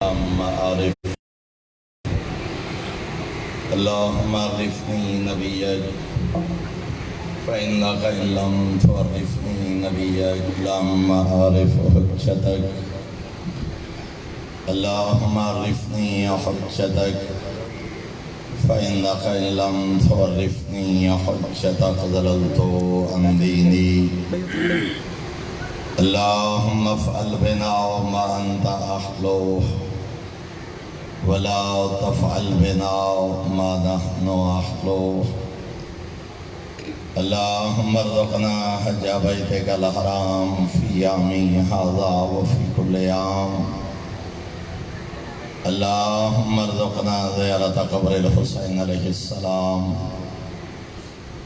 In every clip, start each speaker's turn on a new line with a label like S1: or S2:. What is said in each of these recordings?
S1: عارف اللهم عرفني نبيك فإنك إن لم تعرفني نبيك لم أعرف حجتك اللهم عرفني حجتك فإنك إن لم تعرفني حجتك ضللت عن ديني اللهم افعل بنا ما أنت أهله ولا تفعل بنا ما نحن أهله اللهم ارزقنا حج بيتك الحرام في يومي هذا وفي كل يوم اللهم ارزقنا زيارة قبر الحسين عليه السلام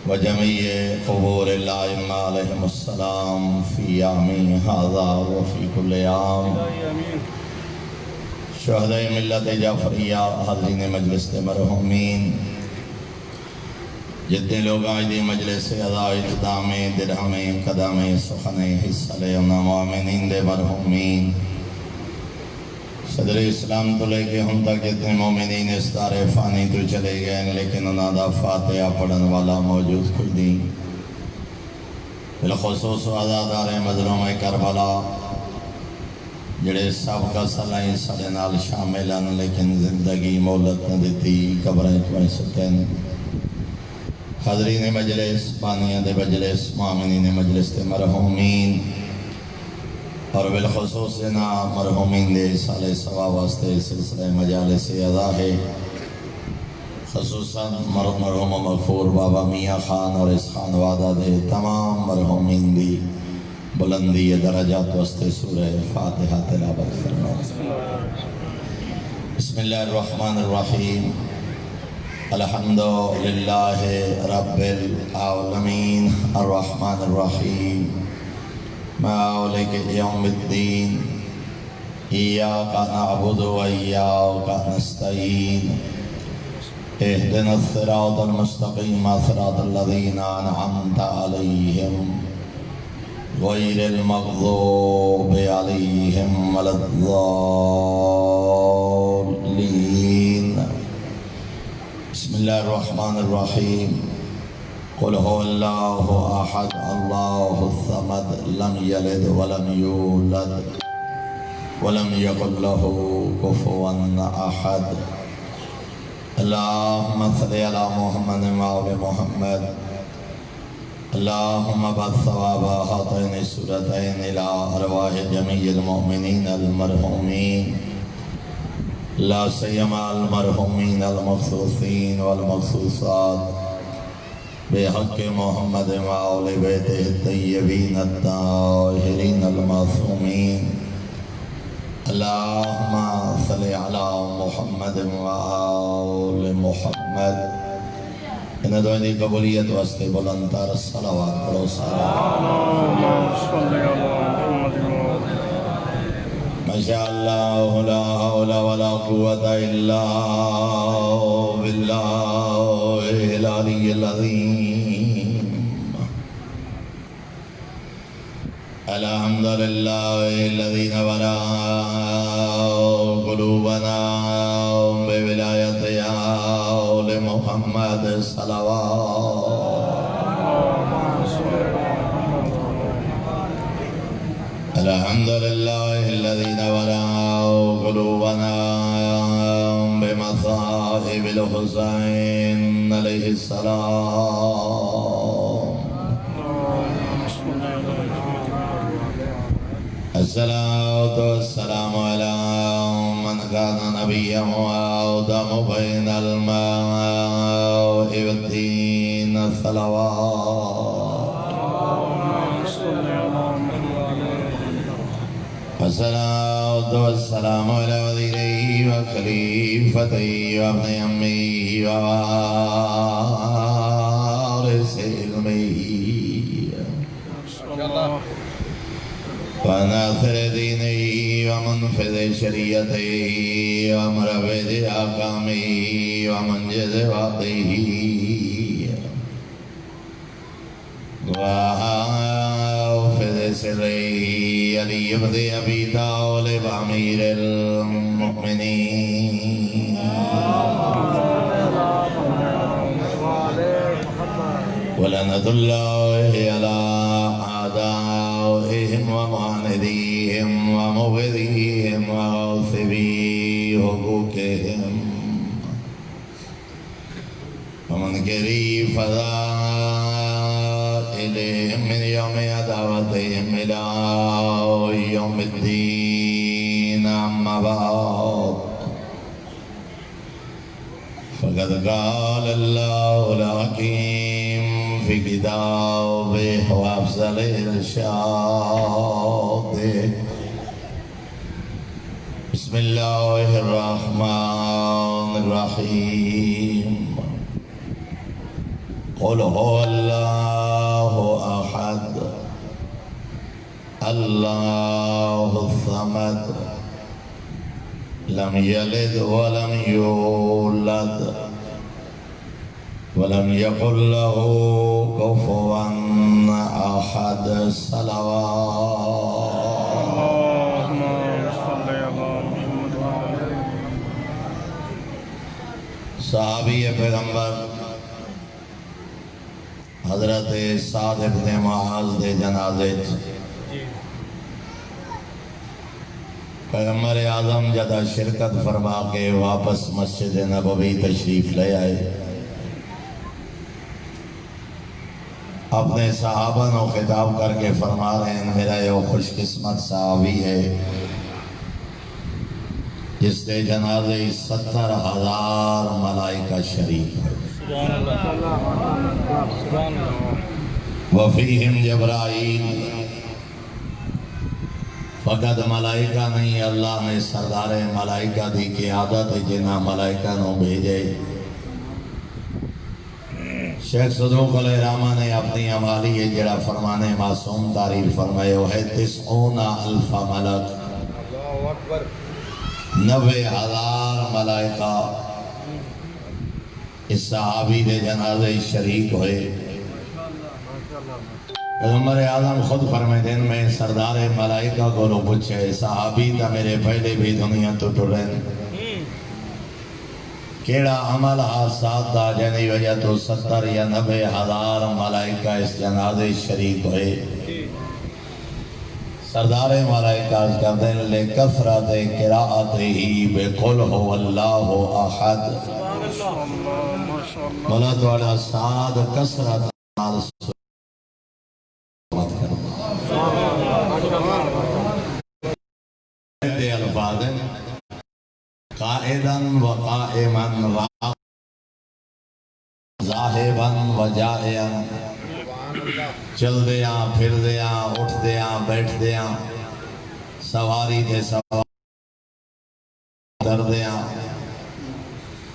S1: وجميع قبور الأئمة عليهم السلام في يومي هذا وفي كل يوم شہداء ملت جعفریہ حاضرین مجلس مرحومین جتنے لوگ آج دی مجلس ادا اختتام درہم قدم سخن حصہ لے مومنین دے مرحومین صدر اسلام تو لے کے ہم تک جتنے مومنین اس دار فانی تو چلے گئے لیکن انہاں دا فاتحہ پڑھن والا موجود کوئی نہیں بالخصوص عزادار مظلوم کربلا جڑے سب کا صلاحی سڑے نال شامل ہیں لیکن زندگی مولت نہ دیتی قبریں چوئیں ستین حاضرین مجلس بانیاں دے مجلس مومنین مجلس دے مرحومین اور بالخصوص جنا مرحومین دے سال ثواب واسطے سلسلہ مجالس ادا ہے خصوصاً مرحوم مغفور بابا میاں خان اور اس خان وعدہ دے تمام مرحومین دی بلندی درجات واسطے سورہ فاتحہ تلاوت فرمائیں بسم اللہ الرحمن الرحیم الحمدللہ رب العالمین الرحمن الرحیم مالک یوم الدین ایاک نعبد و ایاک نستعین اہدنا الصراط المستقیم صراط الذین انعمت علیہم غیر المغضوب علیہم ولا الضالین بسم اللہ الرحمن الرحیم قل هو اللہ احد اللہ الصمد لم یلد ولم یولد ولم یکن له کفوا احد اللہم صلی علی محمد وآل محمد اللہم بعث ثواب ہاتین سورتین الى ارواح جمیع المؤمنین المرحومین لا سیما المرحومین المخصوصین والمخصوصات بحق محمد وآل بیتہ الطیبین الطاہرین المعصومین اللہم صلی علی محمد وآل محمد انہیں دعائیں دی قبولیت واسطے بلندتر صلوات پڑھو ماشاءاللہ لا حول ولا قوة الا باللہ العلی العظیم الحمدللہ الذی نورا قلوبنا بولایت آل محمد صلوات الحمدللہ الذی نورا قلوبنا بمصائب الحسین علیہ السلام الصلاة والسلام على من كان نبيا وآدم بين الماء والدين الصلوات الصلاة والسلام على وزيره وخليفته وابن أمه ووارث علمه وناصر دینه ومنفذ شریعته ومربد احکامه ومنجز واقعه وحافظ سره علی بن ابی طالب امیر المؤمنین ولعنة الله على أعدائهم ومعانديهم ومبغضيهم وغاصبي حقوقهم ومنكري فضائلهم من يوم عداوتهم إلى يوم الدين. أما بعد فقد قال الله الحكيم في كتابه وأفضل إرشاده. بسم الله الرحمن الرحيم. قل هو الله أحد الله الصمد لم يلد ولم يولد ولم يكن له كفوا أحد. صلوات.
S2: اللهم صل على محمد وعلى آله.
S1: صحابی پیغمبر حضرت سعد بن معاذ دے جنازے پیغمبر اعظم جدا شرکت فرما کے واپس مسجد نبوی تشریف لے آئے. اپنے صحابہ کو خطاب کر کے فرما رہے ہیں میرا یہ خوش قسمت صحابی ہے جس کے جنازے 70,000 ملائکہ شریک ہے.
S2: سبحان اللہ سبحان اللہ.
S1: وفیہم جبرائیل. فقط ملائکہ نہیں، اللہ نے سردار ملائکہ دی قیادت جنہ ملائکہ نو بھیجے. شیخ صدوق علیہ رحمہ نے اپنی عمالی جڑا فرمان معصوم تعریف فرمائے وہ ہے 90,000 ملک، 90,000 ملائکہ اس صحابی دے جنازے شریک ہوئے. پیغمبر اعظم خود فرمائے میں سردار ملائکہ کو رو پوچھے صحابی تا میرے پہلے بھی دنیا تو ٹرین کیڑا عمل حادثات دا جنہی وجہ تو 70 یا 90,000 ملائکہ اس جنازے شریک ہوئے. سردار ملائکہ کر دیں لے کثرت قراءت ہی بے قل ہو اللہ احد. مولا توڑا سعد کثرت دے الفاظ قائداً و قائماً ذاہباً و جائعاً. چل دیاں پھر دیاں اٹھ دیاں بیٹھ دیاں سواری دے سواری در دیاں.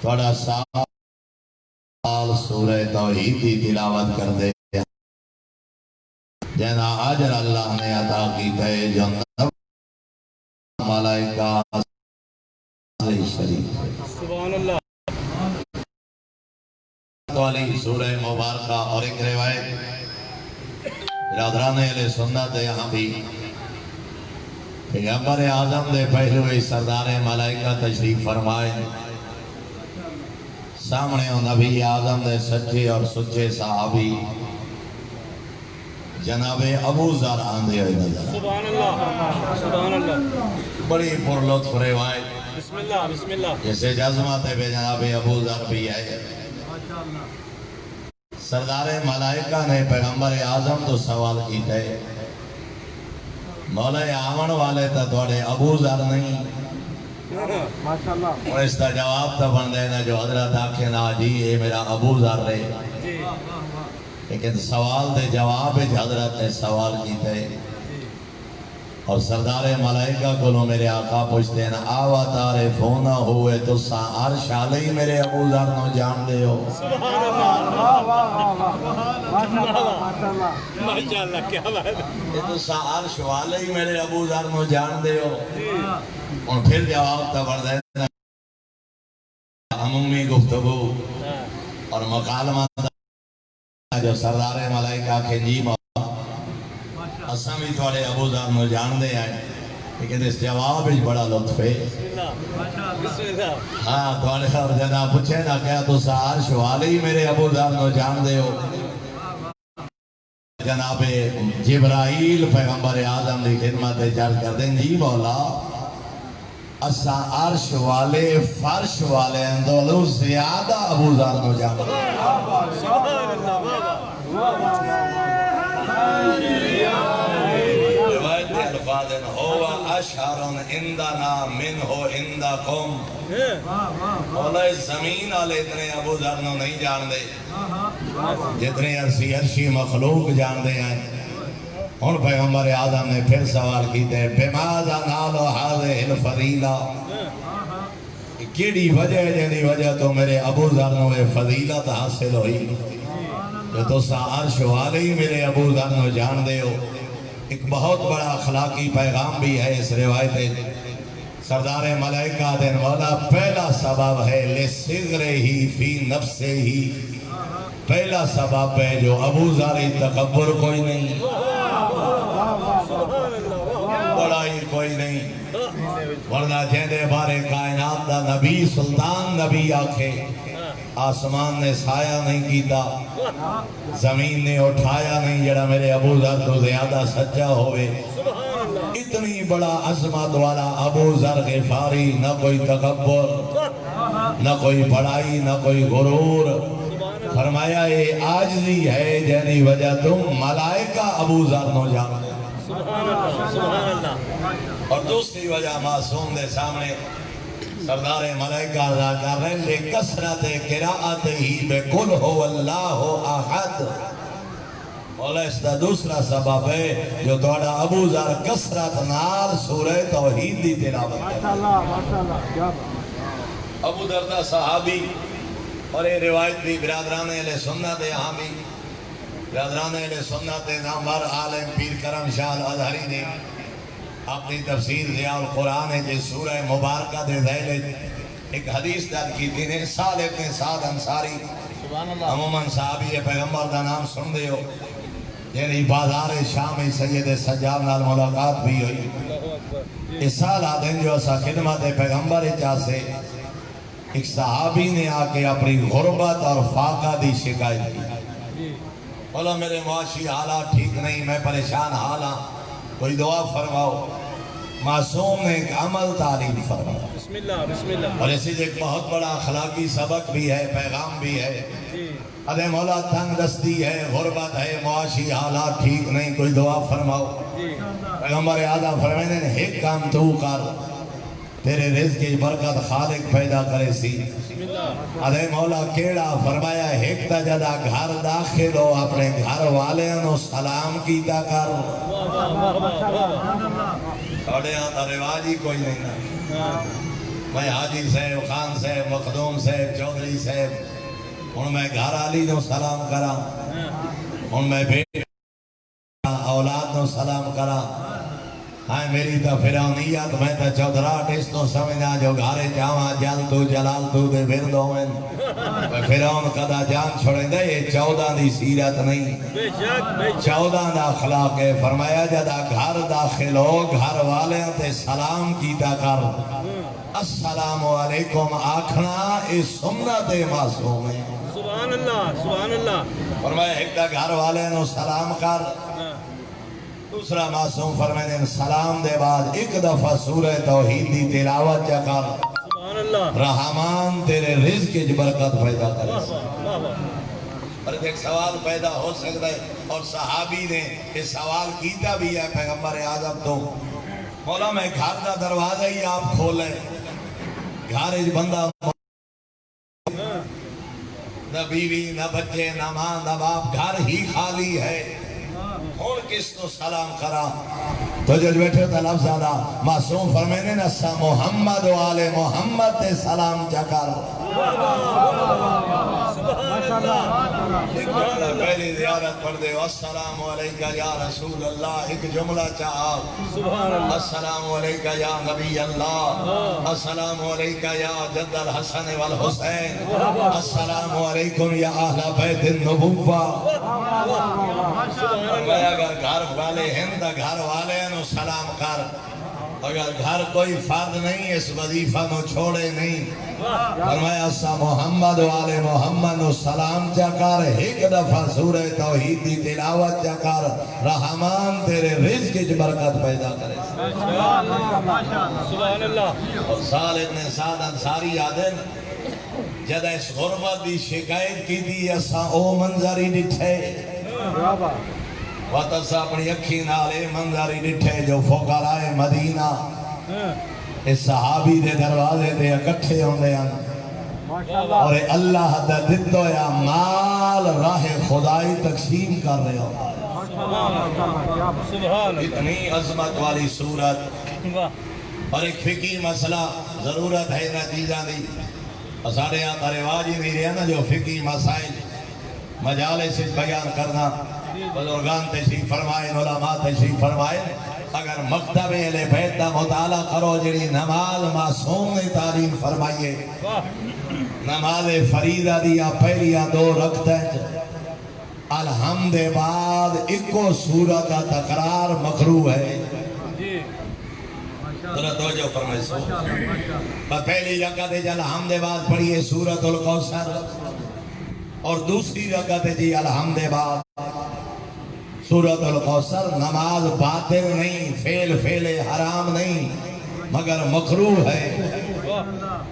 S1: توڑا سال سورہ توحید کی تلاوت کر دے جنا اجر اللہ نے عطا کی گئے جو ملائکہ شریف.
S2: سبحان اللہ.
S1: والی سورہ مبارکہ اور ایک روایت برادران اہل سنت یہاں بھی پیغمبر اعظم دے پہلوی سردار ملائکہ تشریف فرمائے. سامنے نبی اعظم دے سچے اور سچے صحابی جناب ابو ذر آندے ہوئے نظر.
S2: سبحان اللہ سبحان اللہ.
S1: بڑی پر لطف روایت
S2: بسم اللہ بسم اللہ.
S1: جیسے جذبات بے جناب ابو ذر بھی ہے. سردار ملائکہ نے پیغمبر اعظم تو سوال کیتا ہے مولا آمن والے تا توڑے ابو ذر نہیں اور اس کا جواب تا بن دینا جو حضرت آنکھیں نا جی اے میرا ابو ذر رہے. لیکن سوال دے جواب حضرت نے سوال کیتا ہے اور سردار ملائکہ کو لو میرے آقا پوچھتے ہیں آوا تعریفونا ہوئے تو سا عرش علی میرے ابو ذر نو جان دے ہو.
S2: سبحان اللہ ماشاءاللہ. کیا بات ہے.
S1: یہ تو سا عرش والی میرے ابو ذر نو جان دے ہو. اور پھر جواب تا بڑھ دینا عمومی گفتگو اور مکالمہ جو سردار ملائکہ کے جی اساں بھی تھوڑے ابو ذر نو جان دے آئے لیکن اس جواب ہی بڑا لطف ہے. ہاں تھوڑے اور جناب پوچھے نا کیا تو عرش والی میرے ابو ذر نو جان دے ہو. جناب جبرائیل پیغمبر اعظم دی خدمت چل کر دیں جی مولا اسا عرش والے فرش والے اندولو زیادہ ابو ذر نو جانا روایت الفاظ ہوا اشہرن اندنا من ہو اندکم مولا زمین والے اتنے ابو ذر نو نہیں جان دے جتنے عرشی مخلوق جان دے ہیں ان پیغمبر اعظم نے پھر سوال کیتے بماذا نالو حاضر الفضیلہ کیڑی وجہ جنی وجہ تو میرے ابو ذر نو فضیلت حاصل ہوئی جو تو سا عرش والے ہی میرے ابو ذر نو جان دے ہو ایک بہت بڑا اخلاقی پیغام بھی ہے اس روایت سردار ملائکہ دن مولا پہلا سبب ہے لصغرہ ہی فی نفسہ ہی پہلا سبب ہے جو ابو ذر تکبر کوئی نہیں بڑائی کوئی نہیں ورنہ جہدے بارے کائنات دا نبی سلطان نبی آکھے آسمان نے سایہ نہیں کیتا زمین نے اٹھایا نہیں جڑا میرے ابو ذر تو زیادہ سچا ہوئے اتنی بڑا عظمت والا ابو ذر غفاری نہ کوئی تکبر نہ کوئی بڑائی نہ کوئی غرور فرمایا یہ عاجزی ہے جنی وجہ تم ملائکہ ابو ذر نو جان اور دوسری وجہ معصوم دے سامنے سردار ملائکہ ادا کر رہے لے کثرت قراءت ہی بقل هو اللہ احد مولا اس دا دوسرا سبب ہے جو توڑا ابو ذر کثرت نال سورہ توحید دی تلاوت ابو دردہ صحابی اور یہ روایت بھی برادران اہل سنت یہاں بھی برادران اہل سنت نامور عالم پیر کرم شاہ الازہری نے اپنی تفسیر ضیاء القرآن ہے جس سورہ مبارکہ دے ذیل ایک حدیث در کی تھی نے سال ابن سعد انصاری عموماً صحابی پیغمبر دا نام سن دے ہو یعنی بازار شام سید سجاد نال ملاقات بھی ہوئی اس سال آدھیں جو اسا خدمت پیغمبر چاہ سے ایک صحابی نے آکے اپنی غربت اور فاقہ دی شکایت کی بولا میرے معاشی حالات ٹھیک نہیں میں پریشان حالاں کوئی دعا فرماؤ معصوم نے ایک عمل تعلیم فرمایا بسم اللہ اور اسی ایک بہت بڑا اخلاقی سبق بھی ہے پیغام بھی ہے ادھے مولا تنگ دستی ہے غربت ہے معاشی حالات ٹھیک نہیں کوئی دعا فرماؤ پیغمبر اعظم فرمانے نے ایک کام تو کر تیرے رزق کی برکت خالق پیدا کرے سی ادھے مولا کیڑا فرمایا ایک تا جدا گھر داخل ہو اپنے گھر والے انہوں سلام کیتا کر سوڑے آتا رواج ہی کوئی نہیں نا میں حاجی صاحب خان صاحب مخدوم صاحب چودھری صاحب ان میں گھر آلی نو سلام کرا ان میں بیٹا اولاد نو سلام کرا ہاں میری تا فرعونیت میں تا چودھراٹ اس تو سمجھا جو گھارے جاواں جل تو جلال تو دے برد ہوئن فرعون قدا جان چھوڑیں دے یہ 14 دی سیرت نہیں 14 دا اخلاق ہے فرمایا جدا گھر داخل ہو گھر والے تے سلام کیتا کر السلام علیکم آکھنا اس سنت معصوم ہے
S2: سبحان اللہ سبحان اللہ
S1: فرمایا ایک دا گھر والے نو سلام کر دوسرا معصوم فرمانے سلام دے بعد ایک دفعہ سورہ توحید دی تلاوت جا کر
S2: سبحان اللہ
S1: رحمان تیرے رزق کی برکت پیدا کرے اور ایک سوال پیدا ہو سکتا ہے اور صحابی نے یہ سوال کیتا بھی ہے پیغمبر اعظم تو مولا میں گھر دا دروازہ ہی آپ کھولیں گھر ایک بندہ نہ بیوی نہ بچے نہ ماں نہ باپ گھر ہی خالی ہے اور کس تو سلام کرا تو جو بیٹھے تھا لفظ آدھا معصوم فرمینے نسا محمد و آل محمد تے سلام چکر پہلی زیارت پڑھ دے السلام علیکہ یا رسول اللہ ایک جملہ چاہا السلام علیکہ یا نبی اللہ السلام علیکہ یا جد الحسن والحسین السلام علیکم یا اہل بیت النبوہ میں اگر گھر والے ہند گھر والے نو سلام کر اگر گھر کوئی فرد نہیں اس وظیفہ نو چھوڑے نہیں فرمایا سا محمد والے محمد نو سلام چا کر ایک دفعہ سورہ توحید دی تلاوت چا کر رحمان تیرے رزق کی برکت پیدا کرے
S2: سبحان اللہ
S1: اور سال ابن سعد انصاری آدم جد اس غربت دی شکایت کی دی اسا او منظری ڈٹھے واتسا اپنی اکھی نالے منظری ڈٹھے جو فقراء مدینہ اس صحابی دے دروازے دے اکٹھے ہوندے ہیں اور اللہ دا دتو یا مال راہ خدائی تقسیم کر رہے ہو اتنی عظمت والی صورت اور ایک فقہی مسئلہ ضرورت ہے نتیجہ دی ساڑھے یہاں رواج ہی نہیں رہا نا جو فقہی مسائل مجالس سے بیان کرنا بزرگان تشریف فرمائے علماء تشریف فرمائے اگر مکتب اہل بیت دا مطالعہ کرو جڑی نماز معصوم نے تعلیم فرمائیے نماز فریضہ دیا پہلیا 2 رکعتیں الحمد بعد ایکو سورت کا تکرار مکروہ ہے ذرا توجہ فرمائے سو پہلی رکعت جی الحمد بعد پڑھیے سورۃ الکوثر اور دوسری رکعت جی الحمد بعد سورۃ الکوثر نماز باطل نہیں فعل حرام نہیں مگر مکروہ ہے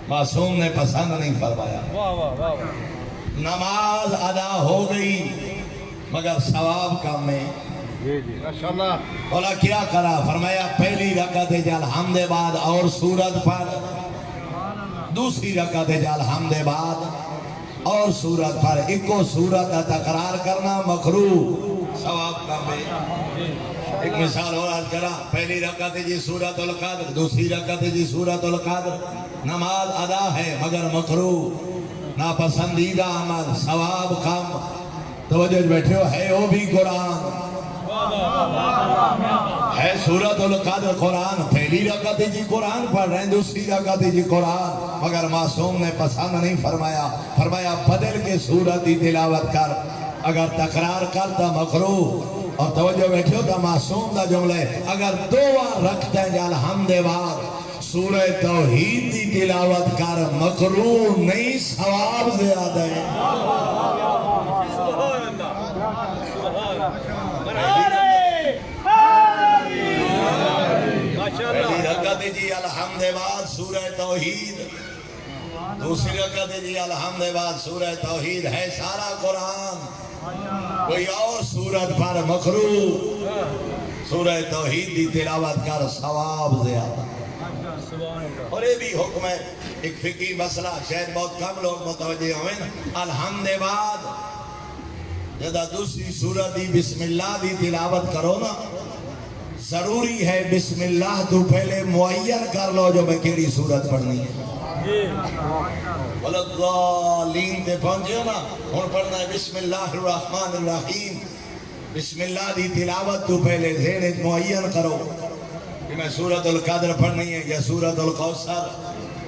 S1: معصوم نے پسند نہیں فرمایا نماز ادا ہو گئی مگر ثواب کم ہے بولا کیا کرا فرمایا پہلی رکعت جی الحمد بعد اور سورت پر دوسری رکعت جی الحمد بعد اور سورت پر ایکو سورت کا تکرار کرنا مکروہ ثواب کم ہے ایک مثال اور عرض کرا پہلی رکعت جی سورۃ القدر دوسری رکعت جی سورۃ القدر نماز ادا ہے مگر مکروہ ناپسندیدہ عمل ثواب کم توجہ بیٹھے ہو ہے وہ بھی قرآن ہے سورۃ القدر قرآن پہلی رکعت جی قرآن پڑھ رہے ہیں دوسری رکعت جی قرآن مگر معصوم نے پسند نہیں فرمایا فرمایا بدل کے سورت ہی تلاوت کر اگر تکرار کرتا مکروہ اور توجہ بیٹھے ہو تا معصوم دا جملے اگر 2 رکھتے ہیں الحمد بعد سورہ توحید دی تلاوت کر مکروہ نہیں ثواب زیادہ ہے پہلی رکعت جی الحمد بعد سورہ توحید دوسری رکعت جی الحمد بعد سورہ توحید ہے سارا قرآن کوئی اور سورت پر مکروہ سورہ توحید دی تلاوت کر ثواب زیادہ اور یہ بھی حکم ہے ایک فقہی مسئلہ شاید بہت کم لوگ متوجہ ہوئے الحمد بعد جدا دوسری سورت دی بسم اللہ دی تلاوت کرو نا ضروری ہے بسم اللہ تو پہلے معین کر لو جو میں کیڑی سورت پڑھنی ہے وَلَضَّالِينَ تے پہنچے ہو نا ہون پڑھنا ہے بسم اللہ الرحمن الرحیم بسم اللہ دی تلاوت تو پہلے ذہن معین کرو کہ میں سورۃ القدر پڑھنی ہے یا سورۃ الکوثر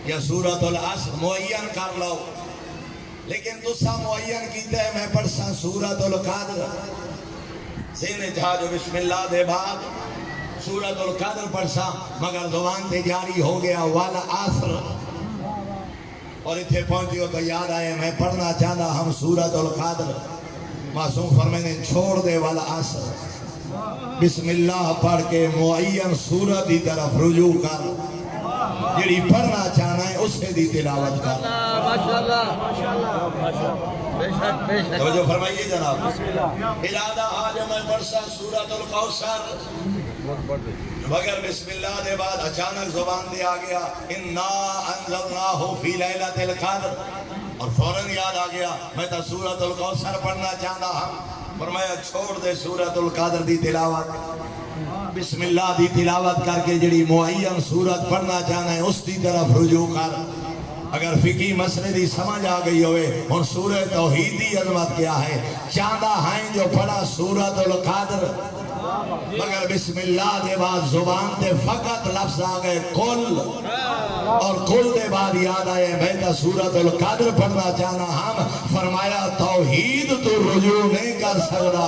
S1: یا سورۃ العصر معین کر لو لیکن تسا معین کیتا ہے میں پڑھسا سورۃ القدر ذہن جہاں جو بسم اللہ دے بعد سورۃ القدر پڑھسا مگر زبان تے جاری ہو گیا والعصر اور اتھے پہنچی ہو تو یاد آئے میں پڑھنا چاہتا ہم سورۃ القدر معصوم فرمائے چھوڑ دے والعصر بسم اللہ پڑھ کے معین سورت دی طرف رجوع کر جڑی پڑھنا چاہنا ہے اسے دی تلاوت کر توجہ فرمائیے جناب ارادہ آج میں پڑھسا سورۃ الکوثر مگر بسم اللہ دے بعد اچانک زبان دیا گیا اِنَّا أَنزَلْنَاهُ فِي لَيْلَةِ الْقَدْرِ اور فوراً یاد آ گیا میں تو سورۃ الکوثر پڑھنا چاہتا ہم فرمایا چھوڑ دے سورۃ القدر دی تلاوت بسم اللہ دی تلاوت کر کے جڑی معین سورت پڑھنا چاہنا ہے اس دی طرف رجوع کر اگر فقہی مسئلے دی سمجھ آ گئی ہوئے اور سورہ توحید دی عظمت کیا ہے چاندہ ہیں جو پڑھا سورۃ القدر مگر بسم اللہ دے بعد زبان تے فقط لفظ آ گئے کل اور کل دے بعد یاد آئے میں تا سورۃ القدر پڑھنا چاہنا ہم فرمایا توحید تو رجوع نہیں کر سکتا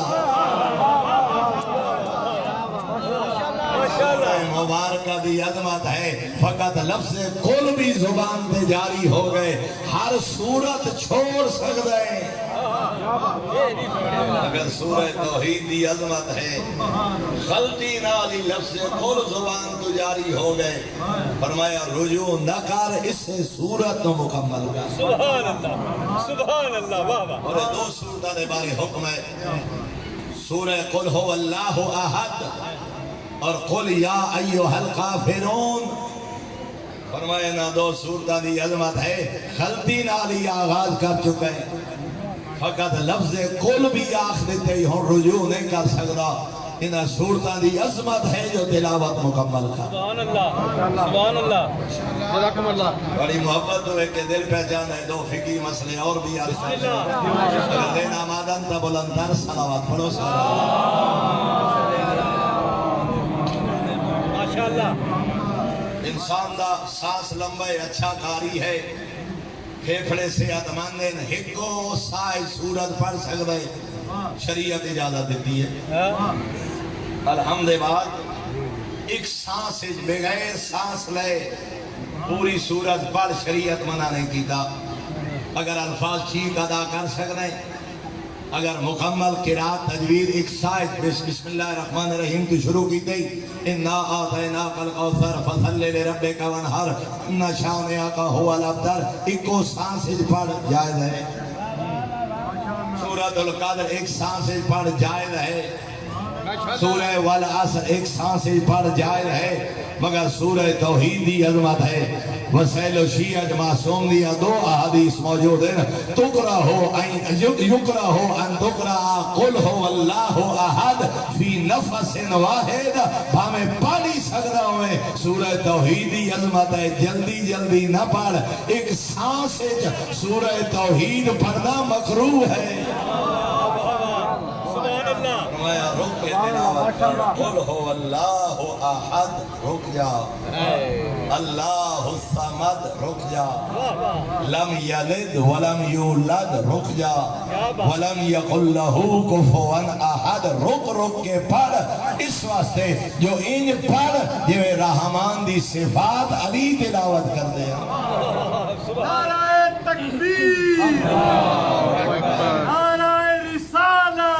S1: مبارکہ دی عظمت ہے فقط لفظ قل بھی زبان تے جاری ہو گئے ہر صورت چھوڑ سکتا ہے اگر سورہ توحید دی عظمت ہے غلطی نالی لفظ قل زبان تو جاری ہو گئے فرمایا رجوع نہ کر اس سے صورت نو مکمل کر
S2: سبحان اللہ واہ واہ
S1: اور دو صورتہ دے بارے حکم ہے سورہ قل ہو اللہ احد اور قل یا ایوہ الکافرون فرمائے نا دو صورتہ دی عظمت ہے غلطی نالی آغاز کر چکے فقط لفظ قل بھی آخ دیتے ہی ہوں رجوع نہیں کر سکتا انہا صورتہ دی عظمت ہے جو تلاوت مکمل کر
S2: سبحان اللہ جزاکم اللہ
S1: بڑی محبت ہوئے کہ دل پہچان ہے دو فقی مسئلے اور بھی عرض ہے اگر دینا مادن تا بلندر صلوات پڑھو
S2: ماشاءاللہ
S1: انسان دا سانس لمبے اچھا کاری ہے پھیپھڑے سے اتماندن ہکو سائے سورت پڑھ سکتے شریعت اجازت دیتی ہے الحمد بعد ایک سانس بغیر سانس لے پوری سورت پڑھ شریعت منع نہیں کیتا اگر الفاظ ٹھیک ادا کر سکتے اگر مکمل قرات تجوید ایک سائد بسم اللہ الرحمن الرحیم کی شروع کی تھی اِنَّا آتَيْنَاكَ الْقَوْثَرَ فَصَلِّ لِرَبِّكَ وَانْحَرْ اِنَّ شَانِئَكَ هُوَ الْأَبْتَرُ ایکو سانس پڑھ جائز ہے سورۃ القدر ایک سانس پڑھ جائز ہے سورہ والعصر ایک سانس پڑھ جائز ہے مگر سورہ توحید دی عظمت ہے وسیل و شیعج معصوم دیا دو احادیث موجود ہیں تقرأ ہو ان تقرأ قل ہو اللہ احد فی نفس واحد ہمیں پڑھی سکتا ہوئے سورہ توحید دی عظمت ہے جلدی جلدی نہ پڑھ ایک سانس سورہ توحید پڑھنا مکروہ ہے فرمایا رک کے تلاوت قل ہو اللہ احد رک جا اللہ الصمد رک جا لم یلد ولم یولد رک جا ولم یقل لہ کفوا احد رک کے پڑھ اس واسطے جو ان پڑھ جو رحمان دی صفات علی تلاوت کر دے
S3: نعرہ تکبیر نعرہ رسالہ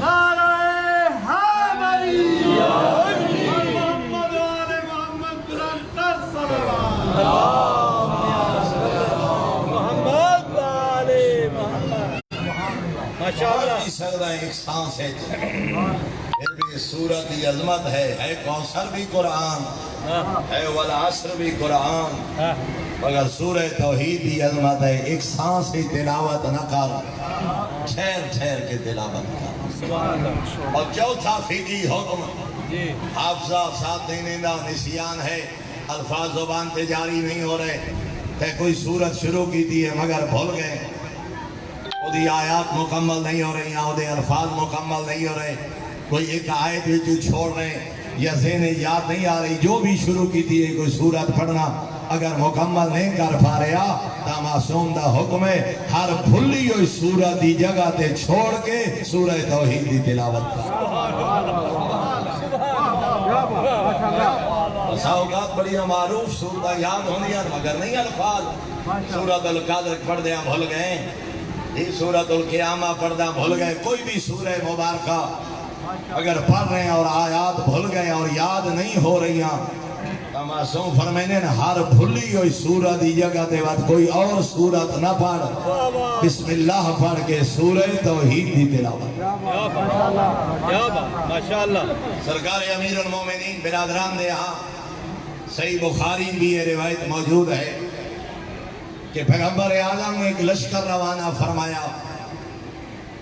S3: نعرہ حیدری محمد آل محمد بلندر صلوات
S2: محمد آل محمد ماشاءاللہ
S1: پڑھ سکتا ہے ایک سانس ہے پھر بھی سورت دی عظمت ہے کوثر بھی قرآن ہے والعصر بھی قرآن مگر سورہ توحید دی عظمت ہے ایک سانس ہی تلاوت نہ کر ٹھہر کے تلاوت کر اور چوتھا فقہی حکم حافظہ ساتھ دینے دا نسیان ہے الفاظ زبان پہ جاری نہیں ہو رہے تے کوئی سورت شروع کی دی ہے مگر بھول گئے وہ دی آیات مکمل نہیں ہو رہی وہ دے الفاظ مکمل نہیں ہو رہے کوئی ایک آیت بھی جو چھوڑ رہے یا ذہن یاد نہیں آ رہی جو بھی شروع کی دی ہے کوئی سورت پڑھنا اگر مکمل نہیں کر پا رہا تا معصوم دا حکم ہے ہر بھلی ہوئی سورت دی جگہ تے چھوڑ کے سورہ توحید دی تلاوت کر اوقات بڑی معروف سورتہ یاد ہونی ہے مگر نہیں الفاظ سورۃ القدر پڑھ دیا بھول گئے یہ سورۃ القیامہ پڑھ دیا بھول گئے کوئی بھی سورہ مبارکہ اگر پڑھ رہے ہیں اور آیات بھول گئے اور یاد نہیں ہو رہی ہیں معصوم فرمائنے ہر بھلی ہوئی سورت دی جگہ دے بعد کوئی اور سورت نہ پڑھ بسم اللہ پڑھ کے سورہ توحید دی تلاوت
S2: ماشاءاللہ
S1: سرکار امیر المومنین برادران دے یہاں صحیح بخاری بھی یہ روایت موجود ہے کہ پیغمبر اعظم نے ایک لشکر روانہ فرمایا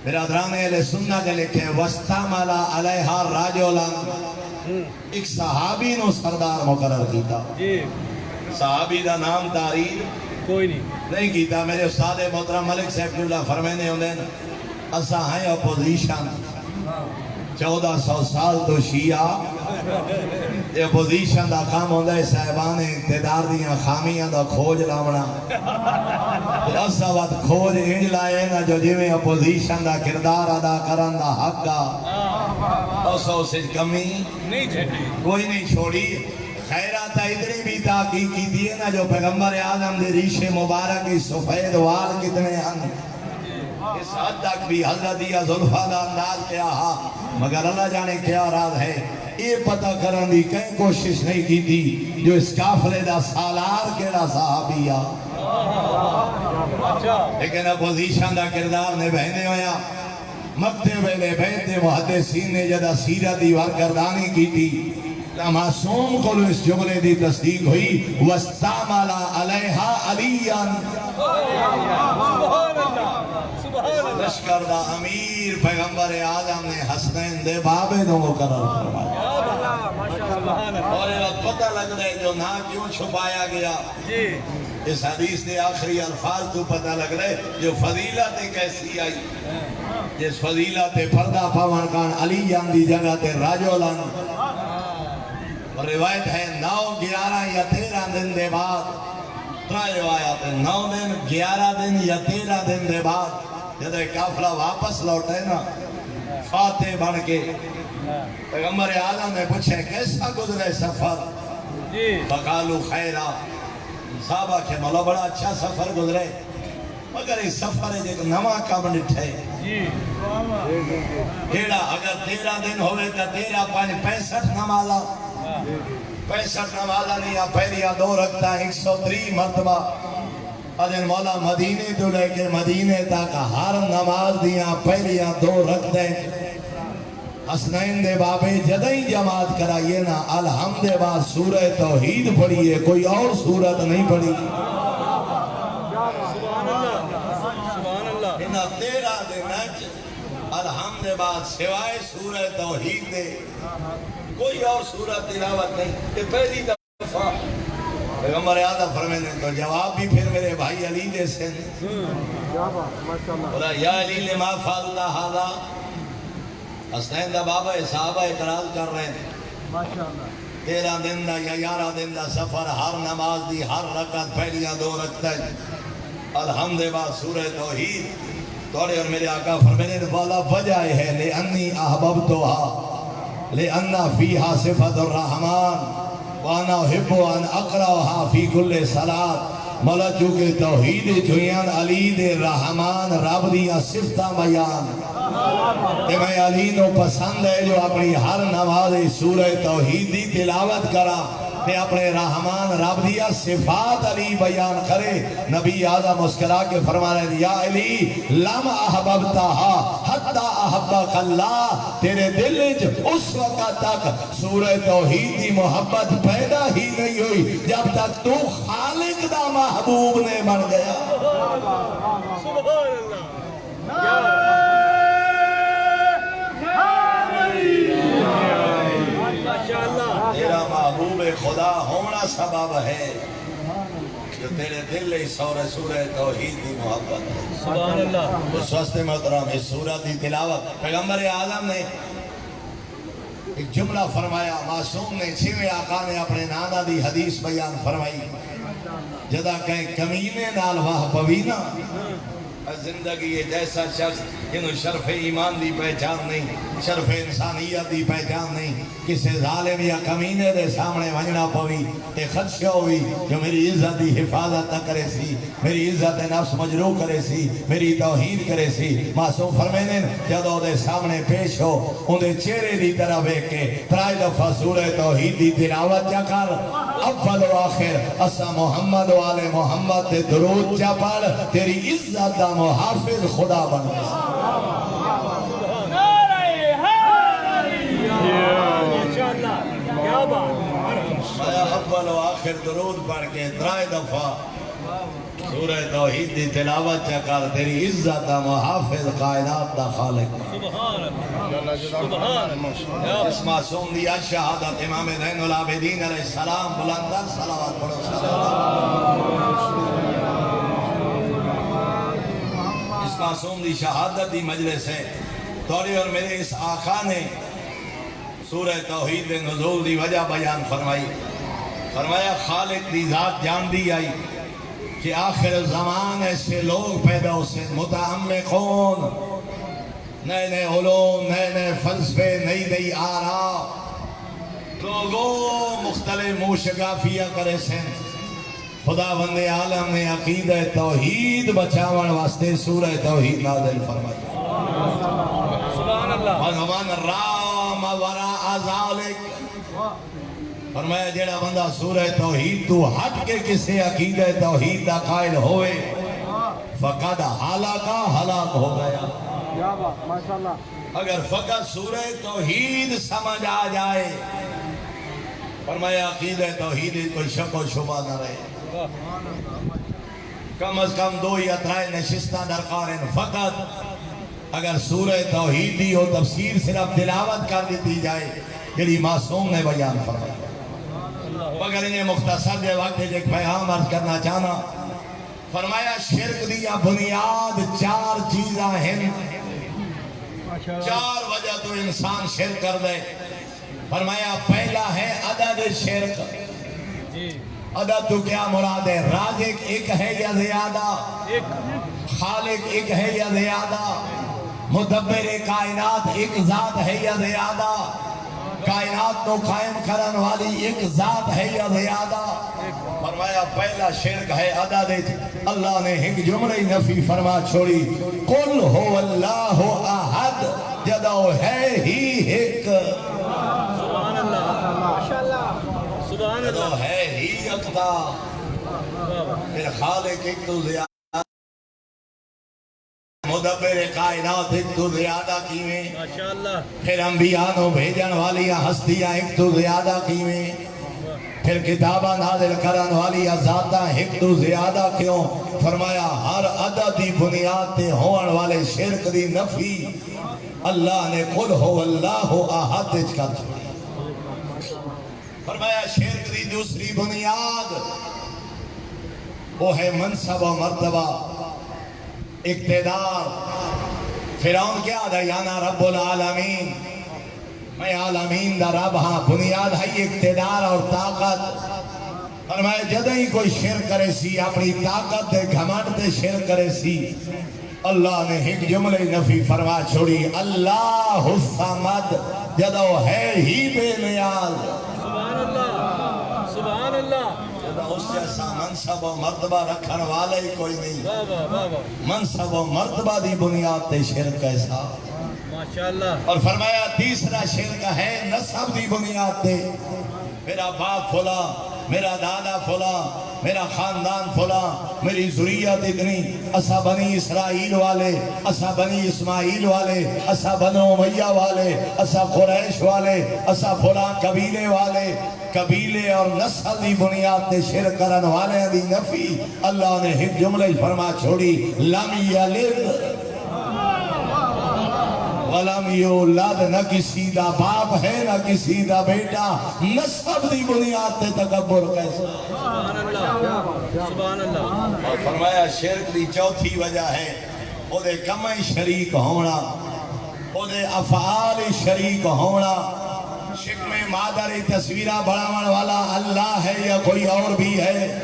S1: برادران اہل سنت کے لکھے وَاسْتَعْمَلَ عَلَيْهَا رَجُلًا ایک صحابی نو سردار مقرر کیتا صحابی دا نام تعریف
S2: کوئی
S1: نہیں کیتا میرے استاد محترم ملک صاحب اللہ فرمینے ہوندے اسا ہیں اپوزیشن 1400 سال تو شیعہ اپوزیشن دا کام ہوندہ ہے صاحبان اقتدار دیاں خامیاں دا کھوج لاؤنا اسا وقت کھوج انج لائے نا جو جویں اپوزیشن دا کردار ادا کرن دا حق دا اور 100 سے کمی کوئی نہیں چھوڑی خیرات ادھری بھی تحقیق کی دیئے نا جو پیغمبر اعظم دے ریش مبارک کی سفید وال کتنے ہیں اس حد تک بھی حضرت زلفا دا انداز کیا ہا مگر اللہ جانے کیا راز ہے یہ پتہ کرن دی کہیں کوشش نہیں کی تھی جو اس کافلے دا سالار کیڑا صحابی آ لیکن اپوزیشن دا کردار نے بہنے ہویا مکتے ویلے بیٹے محدثین نے جدہ سیرت دیوار کردانی کی تھی معصوم کو اس جملے دی تصدیق ہوئی وَاسْتَعْمَلَ عَلَيْهَا عَلِيًّا لشکر دا امیر پیغمبر اعظم نے حسنین دے بابے دو مقرر فرمایا اور یہ وقت پتہ لگ رہے جو نہ کیوں چھپایا گیا اس حدیث دے آخری الفاظ تو پتہ لگ رہے جو فضیلت کیسی آئی جس فضیلت پردہ پاون کان علی جان دی جگہ تے راجولان اور روایت ہے 9 11 یا 13 دن دے بعد ترائے روایت ہے 9 دن 11 دن یا 13 دن دے بعد جب کافلہ واپس لوٹے نا فاتح بن کے پیغمبر اعظم نے پوچھے کیسا گزرے سفر فقالو خیرہ صحابہ کے مولا بڑا اچھا سفر گزرے مگر اس سفر ایک نواں کام نٹھے کیڑا اگر 13 دن ہوئے تا 13 65 نمازہ 65 نمازہ نہیں پہلیا 2 رکھتا 103 مرتبہ ادھر مولا مدینے تو لے کے مدینے تک ہر نماز دیاں پہلیاں 2 رکھتے حسنین دے بابے جدہی جماعت کرائیے نا الحمد بعد سورہ توحید پڑھیے کوئی اور سورت نہیں پڑھی انہا 13 دن الحمد بعد سوائے سورہ توحید دے کوئی اور سورت تلاوت نہیں یہ پہلی دفعہ پیغمبر اعظم فرمانے تو جواب بھی پھر میرے بھائی علی دے سے بولا یا علی لما فعلتا ھذا حسنین دا بابا صحابہ اعتراض کر رہے ہیں 13 دن دا یا 11 دن دا سفر ہر نماز دی ہر رکعت پہلیاں 2 رکھتا ہے الحمد بعد سورہ توحید توڑے اور میرے آقا فرمانے والا وجہ ہے لِأَنِّي أَحْبَبْتُهَا لِأَنَّ فِيهَا صِفَةُ الرَّحْمَانِ وَأَنَا أُحِبُّ أَنْ أَقْرَأُهَا فِي كُلِّ صَلَاةٍ مولا چونکہ توحید جویان علی دے رحمان رب دیا صفتہ بیان کہ میں علی نو پسند ہے جو اپنی ہر نماز سورہ توحید دی تلاوت کرا کہ اپنے رحمان رب دیا صفات علی بیان کرے نبی اعظم مسکرا کے فرمانے یا علی لم احببتہا حتی احبک اللہ تیرے دل اس وقت تک سورہ توحید دی محبت پیدا ہی نہیں ہوئی جب تک تو خالق دا محبوب نے بن گیا سبحان اللہ تیرا محبوب خدا ہونا سبب ہے جو تیرے دل اس سورہ توحید دی محبت ہے سبحان اللہ اس واسطے محترم اس سورہ دی تلاوت پیغمبر اعظم نے ایک جملہ فرمایا معصوم نے 6ویں آقا نے اپنے نانا دی حدیث بیان فرمائی جدا کہیں کمینے نال واہ پوینا زندگی ایک ایسا شخص جنہوں شرف ایمان دی پہچان نہیں شرف انسانیت دی پہچان نہیں کسی ظالم یا کمینے دے سامنے ونجنا پوی تے خدشہ ہوئی جو میری عزت دی حفاظت نہ کرے سی میری عزت نفس مجروح کرے سی میری توہین کرے سی معصوم فرمینے جدو دے سامنے پیش ہو ان دے چہرے دی طرح بیک کے 3 دفعہ سورہ توحید دی تلاوت جا کر اول و آخر اسا محمد و آل محمد تے درود جا پڑھ تیری عزت دا محافظ خدا بن گئے اول و آخر درود پڑھ کے 3 دفعہ سورہ توحید دی تلاوت چا کر تیری عزت دا محافظ کائنات دا خالق اس معصوم دی شہادت امام زین العابدین علیہ السلام بلندر صلوات پڑھو اس معصوم دی شہادت دی مجلس ہے توڑی اور میرے اس آقا نے سورہ توحید نزول دی وجہ بیان فرمائی فرمایا خالق دی ذات جان دی آئی کہ آخر زمان ایسے لوگ پیدا ہو سے متعمقون نئے نئے علوم، نئے نئے فلسفے، نئی نئی آرا لوگوں مختلف موشگافیہ کرے سن. خدا بند عالم نے عقیدہ توحید بچاون واسطے سورہ توحید نازل فرمائی.
S2: سبحان اللہ.
S1: وَمَنْ رَامَ وَرَاءَ ذَلِكَ، فرمایا جیڑا بندہ سورہ توحید تو ہٹ کے کسے عقیدہ توحید دا قائل ہوئے فقد ہلاک ہو گیا. اگر فقط سورہ توحید سمجھ آ جائے، فرمایا عقیدہ توحید کوئی شک و شبہ نہ رہے. کم از کم 2 یا 3 نشستہ درکار ہیں. فقط اگر سورہ توحید دی ہو تفسیر صرف تلاوت کر دیتی جائے جڑی معصوم نے بیان فرمایا. مگر انہیں مختصر دے وقت ایک پیغام عرض کرنا چاہنا. فرمایا شرک دیا بنیاد 4 چیزاں ہیں. 4 وجہ تو انسان شرک کر دے. فرمایا پہلا ہے عدد شرک. عدد تو کیا مراد ہے؟ رازق ایک ہے یا زیادہ؟ خالق ایک ہے یا زیادہ؟ مدبر کائنات ایک ذات ہے یا زیادہ؟ کائنات کو قائم کرن والی ایک ذات ہے یا زیادہ؟ فرمایا پہلا شرک ہے عدد. اللہ نے ایک جملہ نفی فرما چھوڑی، قل هو اللہ احد، جدو ہے ہی ایک.
S2: سبحان اللہ. ماشاءاللہ. سبحان
S1: جدو
S2: اللہ.
S1: ہے ہی یکتا. پھر خالق ایک تو زیادہ، مدبر کائنات ایک تو زیادہ کیویں.
S2: ماشاءاللہ.
S1: پھر انبیاء نو بھیجن والی ہستیاں ایک تو زیادہ کیویں. پھر کتابہ نازل کرن والی ذاتاں ایک تو زیادہ کیوں. فرمایا ہر عدد دی بنیاد تے ہون والے شرک دی نفی اللہ نے قل هو اللہ احد کر چھوڑی. فرمایا شرک دی دوسری بنیاد وہ ہے منصب و مرتبہ، اقتدار. فرعون کیا دا یانا رب العالمین، میں عالمین دا رب ہاں. بنیاد ہے اقتدار اور طاقت. فرمایا جدہ ہی کوئی شرک کرے سی اپنی طاقت دے گھمنڈ دے شرک کرے سی، اللہ نے ایک جملہ نفی فرما چھوڑی، اللہ الصمد، جدہ ہے ہی بے نیاز.
S2: سبحان اللہ. سبحان اللہ.
S1: جدہ اس جیسا منصب و مرتبہ رکھن والا ہی کوئی نہیں.
S2: واہ واہ واہ واہ.
S1: منصب و مرتبہ دی بنیاد تے شرک کیسا.
S2: ماشاءاللہ.
S1: اور فرمایا تیسرا شرک ہے نسب دی بنیاد تے. میرا باپ فلاں، میرا دادا فلاں، میرا خاندان فلاں، میری ذریت اتنی، اسا بنی اسرائیل والے، اسا بنی اسماعیل والے، اسا بنو امیہ والے، اسا قریش والے، اسا فلاں قبیلے والے. قبیلے اور نسل دی بنیاد تے شرک کرن والے دی نفی اللہ نے ایک جملہ فرما چھوڑی، لم یلد ولم یولد، نہ کسی دا باپ ہے نہ کسی دا بیٹا. نسب دی بنیاد تے تکبر کیسا.
S2: سبحان اللہ. سبحان اللہ.
S1: اور فرمایا شرک دی چوتھی وجہ ہے او دے کمائی شریک ہونا، او دے افعال شریک ہونا. شکم مادری تصویرہ بڑھاون والا اللہ ہے یا کوئی اور بھی ہے؟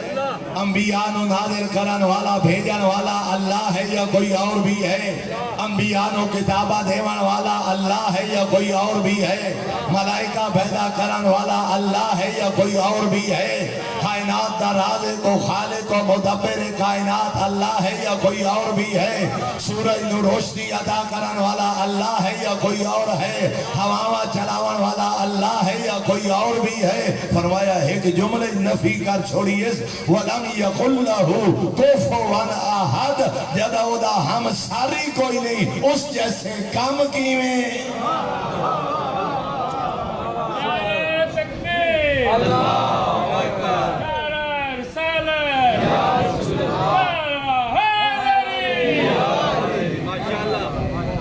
S1: انبیاء نو نازل کرن والا بھیجن والا اللہ ہے یا کوئی اور بھی ہے؟ انبیاء نو کتابہ دیون والا اللہ ہے یا کوئی اور بھی ہے؟ ملائکہ پیدا کرن والا اللہ ہے یا کوئی اور بھی ہے؟ کائنات دا رازق و خالق و مدبر کائنات اللہ ہے یا کوئی اور بھی ہے؟ سورج نو روشنی عطا کرن والا اللہ ہے یا کوئی اور ہے؟ ہواواں چلاون والا اللہ ہے یا کوئی اور بھی ہے؟ فرمایا ایک جملہ نفی کر چھوڑی اس وَلَمْ يَقُلْ لَهُ كُفُوًا أَحَدٌ، جدہ دا ہم ساری کوئی نہیں اس جیسے کام کیویں.
S2: اللہ اکبر. ماشاءاللہ.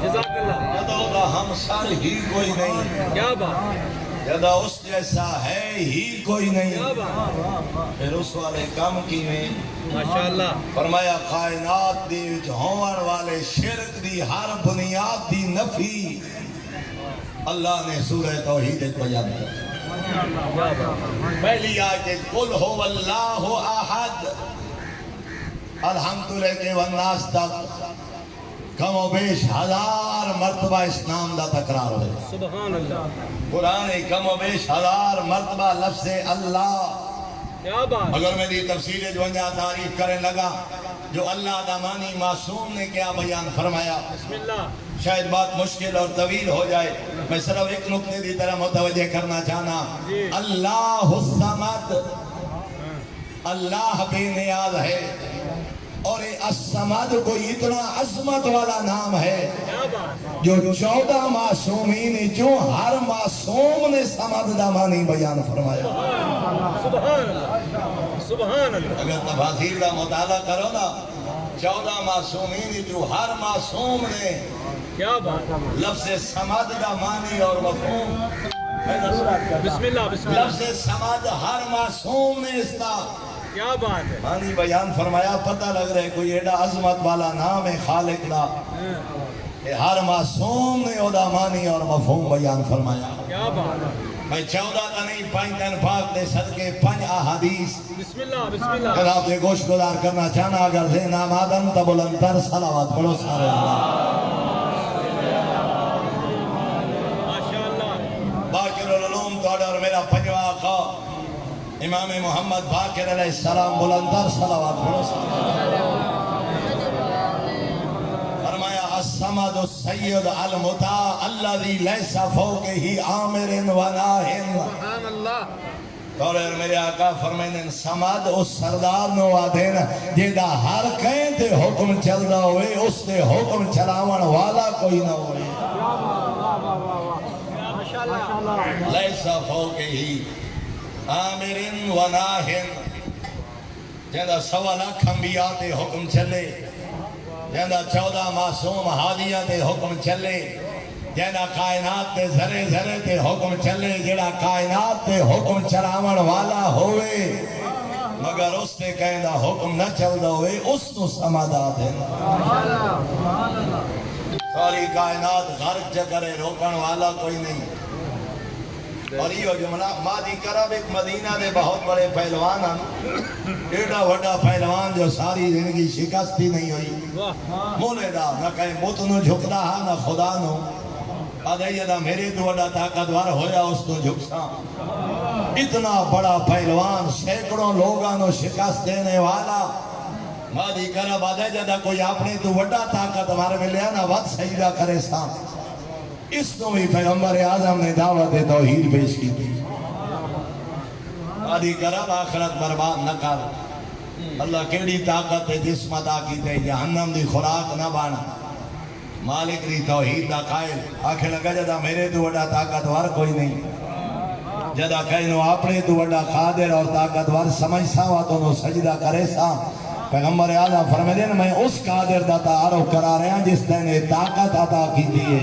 S2: جزاک اللہ.
S1: جدہ دا ہم ساری ہی کوئی نہیں،
S2: کیا بات.
S1: جدہ اس جیسا ہے ہی کوئی
S2: کیا
S1: نہیں،
S2: بات.
S1: پھر اس والے کام کیویں.
S2: ماشاءاللہ.
S1: فرمایا کائنات دی ہون والے شرک دی ہر بنیاد دی نفی اللہ نے سورہ توحید بیان کیا. پہلی آیت قل هو اللہ احد، الحمدللہ کے والناس تک کم و بیش 1000 مرتبہ اس نام دا تکرار ہوئے.
S2: سبحان اللہ.
S1: قرآن کم و بیش 1000 مرتبہ لفظ اللہ.
S2: کیا بات.
S1: اگر میری تفسیر جو انجا تعریف کرنے لگا جو اللہ دا معنی معصوم نے کیا بیان فرمایا.
S2: بسم اللہ.
S1: شاید بات مشکل اور طویل ہو جائے. میں صرف ایک نقطے دی طرح متوجہ کرنا چاہنا. اللہ الصمد، اللہ بے نیاز ہے، اور الصمد کوئی اتنا عظمت والا نام ہے جو 14 معصومین جو ہر معصوم نے صمد دا معنی بیان فرمایا.
S2: سبحان اللہ. سبحان اللہ.
S1: اگر تفاصیل کا مطالعہ کرو نا 14 معصومین جو ہر معصوم نے
S2: کیا بات.
S1: لفظ صمد کا معنی اور مفہوم
S2: بسم اللہ. بسم اللہ.
S1: لفظ صمد ہر معصوم نے اس کا
S2: کیا بات ہے.
S1: معنی بیان فرمایا. پتہ لگ رہا ہے کوئی ایڈا عظمت والا نام ہے خالق دا کہ ہر معصوم نے او دا معنی اور مفہوم بیان فرمایا.
S2: کیا بات ہے.
S1: میں 14 کا نہیں 5 دن پاک دے صدقے 5 احادیث
S2: بسم اللہ. بسم اللہ.
S1: اگر آپ نے گوش گزار کرنا چاہنا اگر ذہن آمادن تو بلندر صلوات پڑھو سارے اللہ.
S2: ماشاء اللہ.
S1: باقر العلوم تو اور میرا پنجواں آقا امام محمد باقر علیہ السلام بلندر صلوات پڑھو سارے اللہ. فرمایا الصمد السید المطاع الذی لیس فوقہ عامر و ناہن.
S2: سبحان اللہ.
S1: اور میرے آقا فرمائیں صمد اس سردار نو آدھین جیدہ ہر کہیں تے حکم چل رہا ہوئے اس تے حکم چلاون والا کوئی نہ ہوئے. لیسا فوقہی آمرن و ناہن. جیدہ 1.25 لاکھ انبیاء تے حکم چلے، جیدہ 14 معصوم حادیہ تے حکم چلے، جیڑا کائنات تے ذرے ذرے تے حکم چلے، جیڑا کائنات تے حکم چلاون والا ہوئے مگر اس تے کہیں دا حکم نہ چل دا ہوئے اس تو سمادات ہے. ساری کائنات غرق چکرے روکن والا کوئی نہیں. اور یہ جملہ مادی کرب ایک مدینہ دے بہت بڑے پہلوان ہیں. ایڈا وڈا پہلوان جو ساری زندگی شکست ہی نہیں ہوئی. مولے دا نہ کہیں بت نو جھک رہا نہ خدا نو. آدھے میرے تو بڑا طاقتور ہویا اس کو جھکسا. اتنا بڑا پہلوان سینکڑوں لوگاں نو شکست دینے والا مادی کرب آدھے جدہ کوئی اپنے تو بڑا طاقت ہمارے میں لیا نا وقت سجدہ کرے سا. اس تو بھی پیغمبر اعظم نے دعوت توحید پیش کی تھی. مادی کرب آخرت برباد نہ کر. اللہ کیڑی طاقت ہے جسم عطا کی تے جہنم دی خوراک نہ بانا. مالک دی توحید دا قائل آکھے لگا جدہ میرے تو بڑا طاقتور کوئی نہیں. جدہ کہنو اپنے تو بڑا قادر اور طاقتور سمجھ سا ہوا تو نو سجدہ کرے سا. پیغمبر اعظم فرمائے دیں میں اس قادر دا تعارف کرا رہے ہیں جس نے طاقت عطا کی دیئے.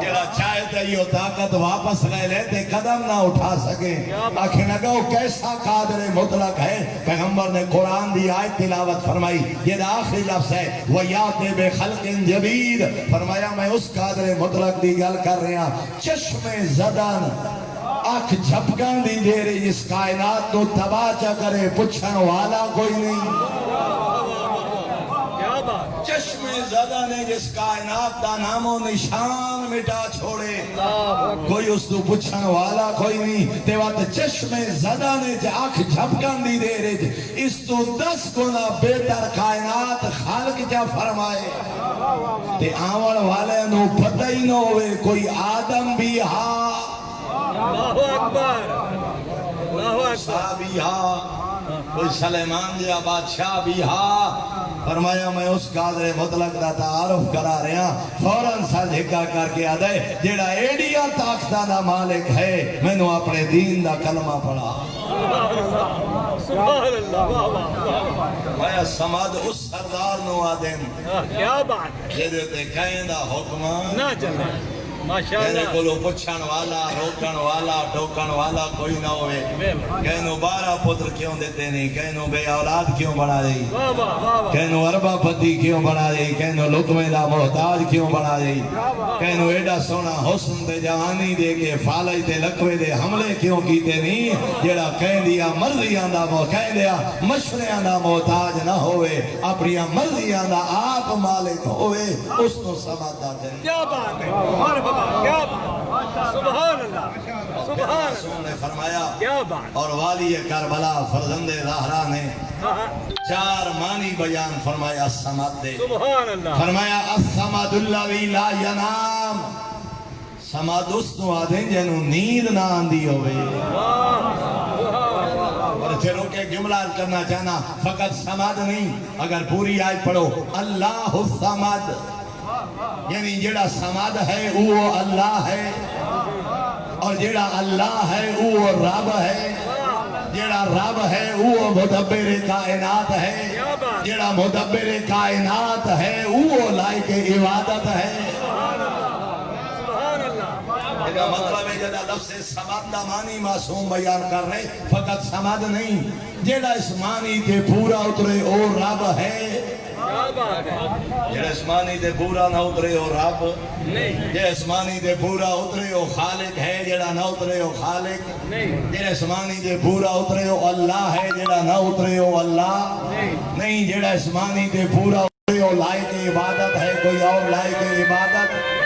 S1: جڑا چاہتے یہ طاقت واپس لے لیتے قدم نہ اٹھا سکے. آنکھیں لگا وہ کیسا قادر مطلق ہے. پیغمبر نے قرآن دی آیت تلاوت فرمائی. یہ آخری لفظ ہے وَيَاتِ بِخَلْقٍ جَدِيدٍ. فرمایا میں اس قادر مطلق دی گل کر رہے ہیں چشم زدن آنکھ جھپکن دی دے رہی اس کائنات تو تباہ چا کرے پچھن والا کوئی نہیں. چشم زدہ نے جس کائنات دا نام و نشان مٹا چھوڑے کوئی اس تو پچھن والا کوئی نہیں. تے وقت چشم زدہ نے جا آنکھ جھپکن دی دے رہی اس تو 10 گنا بہتر کائنات خالق جا فرمائے. تے آون والے نو پتہ ہی نہ ہوئے کوئی آدم بھی ہاں
S2: اللہ اکبر. اللہ اکبر.
S1: بھی ہاں کوئی سلیمان جا بادشاہ بھی ہاں. فرمایا میں اس قادر مطلق دا تعارف کرا رہے ہیں. فوراں سا جھکا کر کے آدھے جیڑا ایڈیا طاقتہ دا مالک ہے میں نے اپنے دین دا کلمہ پڑھا.
S2: سبحان اللہ.
S1: میں سماد اس سردار نو آدھیں
S2: کیا بات ہے.
S1: جیدے تے کہیں دا حکم
S2: نہ چلے
S1: تیرے کولو پچھن والا روکن والا ٹوکن والا کوئی نہ ہوئے کہنو 12 پتر کیوں دیتے نہیں کہنو بے اولاد کیوں بنا دی کہنو اربا پتی کیوں بنا دی کہنو لقمے دا محتاج کیوں بنا دی کہنو ایڈا سونا حسن تے جوانی دے کے فالج تے لقوے دے حملے کیوں کیتے نہیں جیڑا کہہ دیا مرضیاں دا کہہ دیا مشوریاں دا محتاج نہ ہوئے اپنی مرضیاں دا آپ مالک ہوئے اس تو سمجھتا دے
S3: کیا بات ہے کیا بات سبحان اللہ سبحان
S1: رسول نے فرمایا
S3: کیا بات
S1: اور والی کربلا فرزند زہرا نے 4 معنی بیان فرمایا الصمد دے
S3: سبحان اللہ
S1: فرمایا الصمد الذی لا ینام صمد اس تو آدھیں جنہوں نیند نہ آندی ہوئے اور پھر روکے جملہ کرنا چاہنا فقط صمد نہیں اگر پوری آیت پڑھو اللہ الصمد یعنی جڑا صمد ہے وہ اللہ ہے اور جڑا اللہ ہے وہ رب ہے جڑا رب ہے وہ مدبر کائنات ہے جڑا مدبر کائنات ہے وہ لائق عبادت ہے یہ مطلب ہے جڑا لفظ صمد دا معنی معصوم بیان کر رہے فقط صمد نہیں جڑا اس معنی تے پورا اترے او رب ہے جڑا اس معنی تے پورا نہ اترے او رب جڑا اس معنی تے پورا اترے او خالق ہے جڑا نہ اترے او خالق جڑا اس معنی تے پورا اترے او اللہ ہے جڑا نہ اترے او اللہ نہیں جڑا اس معنی تے پورا اترے او لائق عبادت ہے کوئی اور لائق عبادت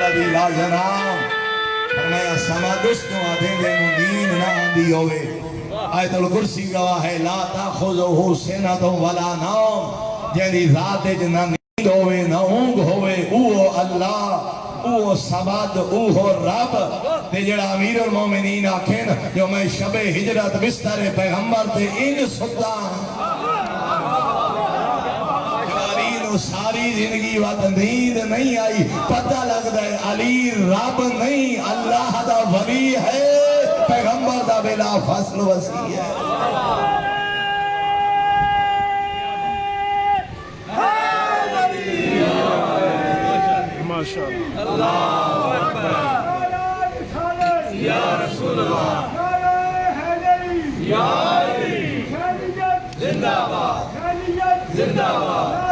S1: الذی لا ینام فرمایا صمد اس تو آدھیں جنہوں نیند نہ آندی ہوئے آیت الکرسی گواہ ہے لا تاخذہ سنۃ ولا نوم جیڑی ذات وچ نہ نیند ہوئے نہ اونگ ہوئے او اللہ او صمد او رب تے جڑا امیر المومنین آکھن جو میں شب ہجرت بستر پیغمبر تے ان ستا ساری زندگی وقت نیند نہیں آئی پتہ لگتا ہے علی رب نہیں اللہ دا ولی ہے پیغمبر دا بلا فصل وسیع ہے
S2: ماشاءاللہ
S3: یا رسول اللہ یا علی زندہ باد زندہ باد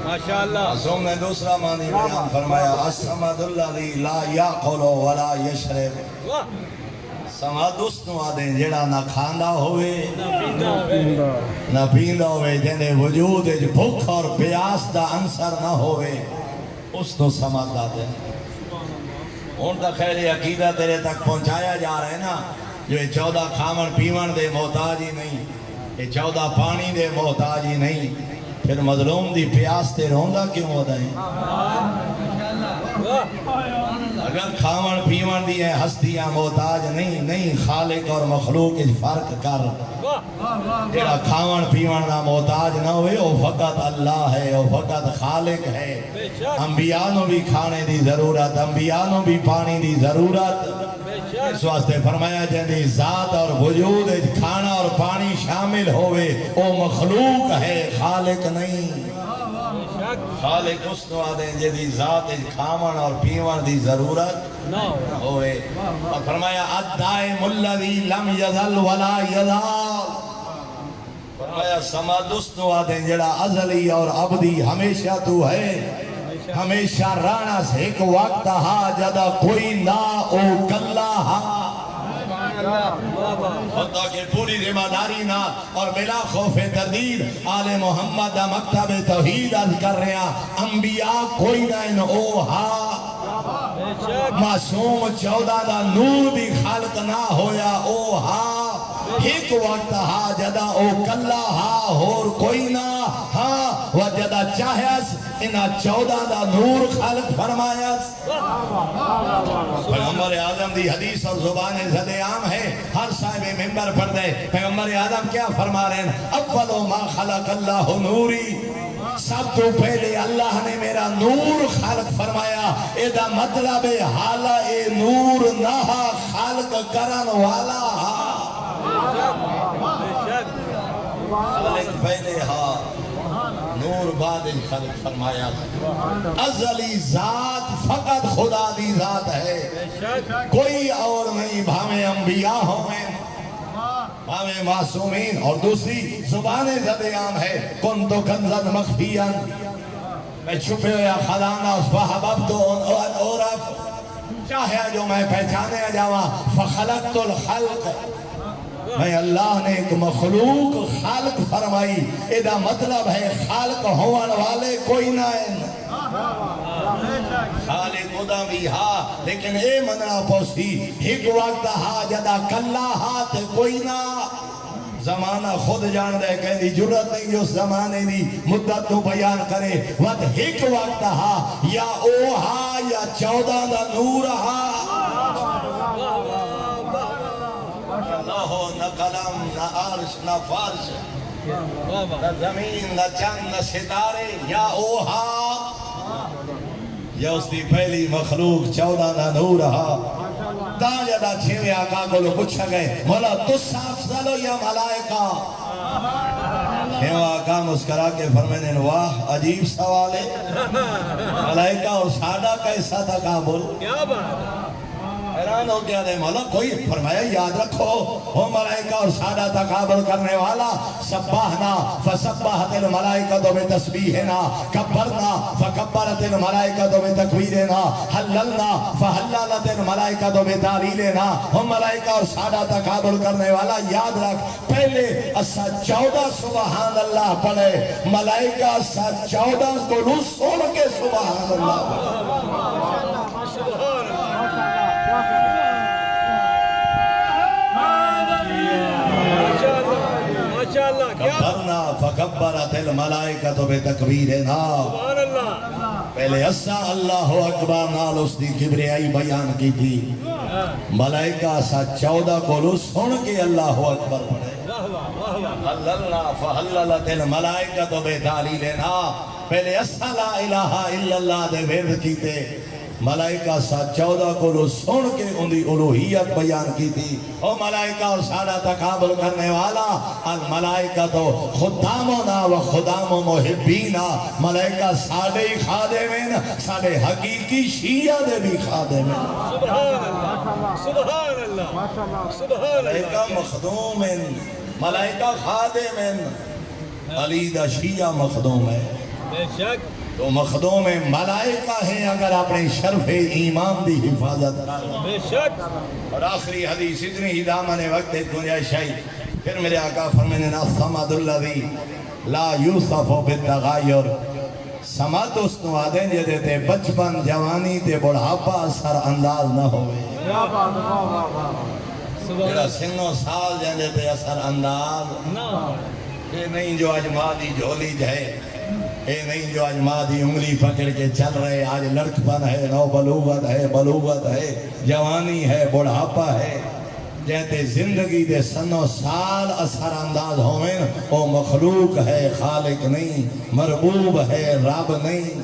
S3: ماشاءاللہ
S1: معصوم نے دوسرا معنی بیان فرمایا الصمد الذی لا یاکل ولا یشرب صمد اس تو آدھیں جڑا نہ کھاندا ہوئے نہ پیندا ہوئے جنہیں وجود بھوک اور پیاس دا عنصر نہ ہوئے اس تو صمد آدھیں ان کا خیر عقیدہ تیرے تک پہنچایا جا رہا ہے نا جو یہ 14 کھامن پیون دے محتاج ہی نہیں یہ 14 پانی دے محتاج ہی نہیں پھر مظلوم دی پیاس تے روندا کیوں ہوتا ہے اگر کھاون پیون دی ہے ہستیاں محتاج نہیں خالق اور مخلوق اس فرق کر جڑا کھاون پیون دا محتاج نہ ہوئے وہ فقط اللہ ہے وہ فقط خالق ہے انبیاء نو بھی کھانے دی ضرورت انبیاء نو بھی پانی دی ضرورت اس واسطے فرمایا جندی ذات اور وجود کھانا اور پانی شامل ہوئے وہ مخلوق ہے خالق نہیں خالق اس تو آدھیں جدی ذات کھاون اور پیون دی ضرورت نہ ہوئے اور فرمایا الدائم الذی لم یزل ولا یزال فرمایا صمد اس تو آدھیں جڑا ازلی اور ابدی ہمیشہ تو ہے ہمیشہ رانا سے ایک وقت ہا جدا کوئی نہ او کلا ہا خدا کے پوری ذمہ داری نہ اور بلا خوف تردید آل محمد مکتب توحید عرض کر رہے ہیں انبیاء کوئی نہ ان او ہا معصوم 14 دا نور بھی خالق نہ ہویا او ہا ایک وقت ہا جدا او کلا ہا اور کوئی نہ ہا و جدا چاہیس انہا 14 دا نور خالق فرمایس پیغمبر اعظم دی حدیث اور زبان زد عام ہے ہر صاحب ممبر پر دے پیغمبر اعظم کیا فرما رہے ہیں اولو ما خلق اللہ نوری سب تو پہلے اللہ نے میرا نور خالق فرمایا ایدہ مطلب حالا اے نور نہ خالق کرن والا خالق پہلے ہا نور بعد خلق فرمایا ازلی ذات فقط خدا دی ذات ہے کوئی اور نہیں بھاویں انبیاء ہوئے بھاویں معصومین اور دوسری زبان زد عام ہے کنتو کنزن مخفیاً میں چھپے ہویا خزانہ فحببتو ان عرف چاہے جو میں پہچانے جاوا فخلقت الخلق میں اللہ نے ایک مخلوق خالق فرمائی ادا مطلب ہے خالق ہوان والے کوئی نہ ہیں خالق خدا بھی ہاں لیکن اے منع پوسی ایک وقت ہاں جدا کلا ہاں تے کوئی نہ زمانہ خود جان دے کہنی جرت نہیں جو زمانے دی مدت تو بیان کرے وقت ایک وقت ہاں یا او ہاں یا 14 دا نور ہاں نہ ہو نہ قلم نہ عرش نہ فرش نہ زمین نہ چند نہ ستارے یا او ہاں یا اس دی پہلی مخلوق 14 دا نور ہاں تاں جدا چھوے آقا کو لو پوچھا گئے مولا تس افضل یا ملائکہ چھوے آقا مسکرا کے فرمینے واہ عجیب سوال ہے ملائکہ اور سادہ کیسا تقابل
S3: کیا بات
S1: حیران ہو گیا دے مولا کوئی فرمایا یاد رکھو وہ ملائکہ اور سادہ تقابل کرنے والا سبحنا فسبحت الملائکۃ بتسبیحنا کبرنا فکبرت الملائکۃ بتکبیرنا حللنا فحللت الملائکۃ بتعلیلنا وہ ملائکہ اور سادہ تقابل کرنے والا یاد رکھ پہلے اسا 14 سبحان اللہ پڑھے ملائکہ اسا 14 کو نو سن کے سبحان اللہ
S3: سبحان ماشاءاللہ
S1: کبرنا فکبرت الملائکۃ بتکبیرنا
S3: سبحان اللہ
S1: پہلے اسا اللہ اکبر نال اس دی کبریائی بیان کی تھی ملائکہ سا 14 کو سن کے اللہ اکبر پڑھے حللنا فحللت الملائکۃ بتعلیلنا پہلے اسا لا الہ الا اللہ دے ورد کیتے ملائکہ سا 14 کو سن کے ان دی الوہیت بیان کی تھی او ملائکہ اور سادہ تقابل کرنے والا الملائکہ تو خدامنا و خدام و محبینا ملائکہ ساڑے ہی خادمین ساڑے حقیقی شیعہ دے بھی خادمین
S3: سبحان اللہ سبحان اللہ سبحان
S1: ملائکہ مخدومین ملائکہ خادمین علی دا شیعہ مخدوم ہے
S3: بے شک
S1: تو مخدوم ملائکہ ہیں اگر اپنے شرف ایمان دی حفاظت کرو
S3: بے شک
S1: اور آخری حدیث اتنی ہی دامن وقت گنجائش ہے پھر میرے آقا فرمینے الصمد الذی لا یوصف بالتغیر سمد اس کو آدھیں جے دیتے بچپن جوانی تے بڑھاپا سر انداز نہ ہوئے میرا سنو سال جے دیتے اثر انداز یہ نہیں جو اجماع دی جھولی جائے اے نہیں جو آج مادی انگلی پکڑ کے چل رہے آج لڑکپن ہے نو بلوغت ہے جوانی ہے بڑھاپا ہے جہتے زندگی دے سنو سال اثر انداز ہوئیں او مخلوق ہے خالق نہیں مربوب ہے رب نہیں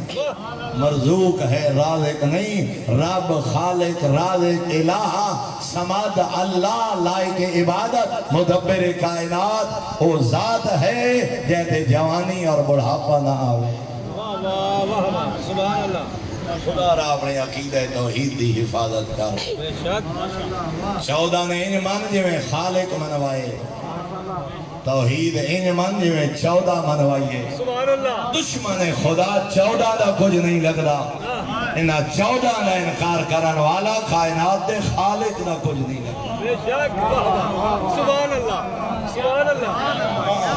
S1: مرزوق ہے رازق نہیں رب خالق رازق الہ سماد اللہ لائق عبادت مدبر کائنات وہ ذات ہے جہتے جوانی اور بڑھاپا نہ آوے
S3: سبحان اللہ
S1: خدا را اپنے عقیدہ توحید دی حفاظت کر
S3: بے شک
S1: 14 نے ان من جو میں خالق منوائے توحید ان من جو میں 14 منوائے
S3: سبحان اللہ
S1: دشمن خدا 14 دا کچھ نہیں لگ رہا انہا 14 دا انکار کرن والا کائنات دے خالق دا کچھ نہیں لگ رہا
S3: بے شک سبحان اللہ سبحان اللہ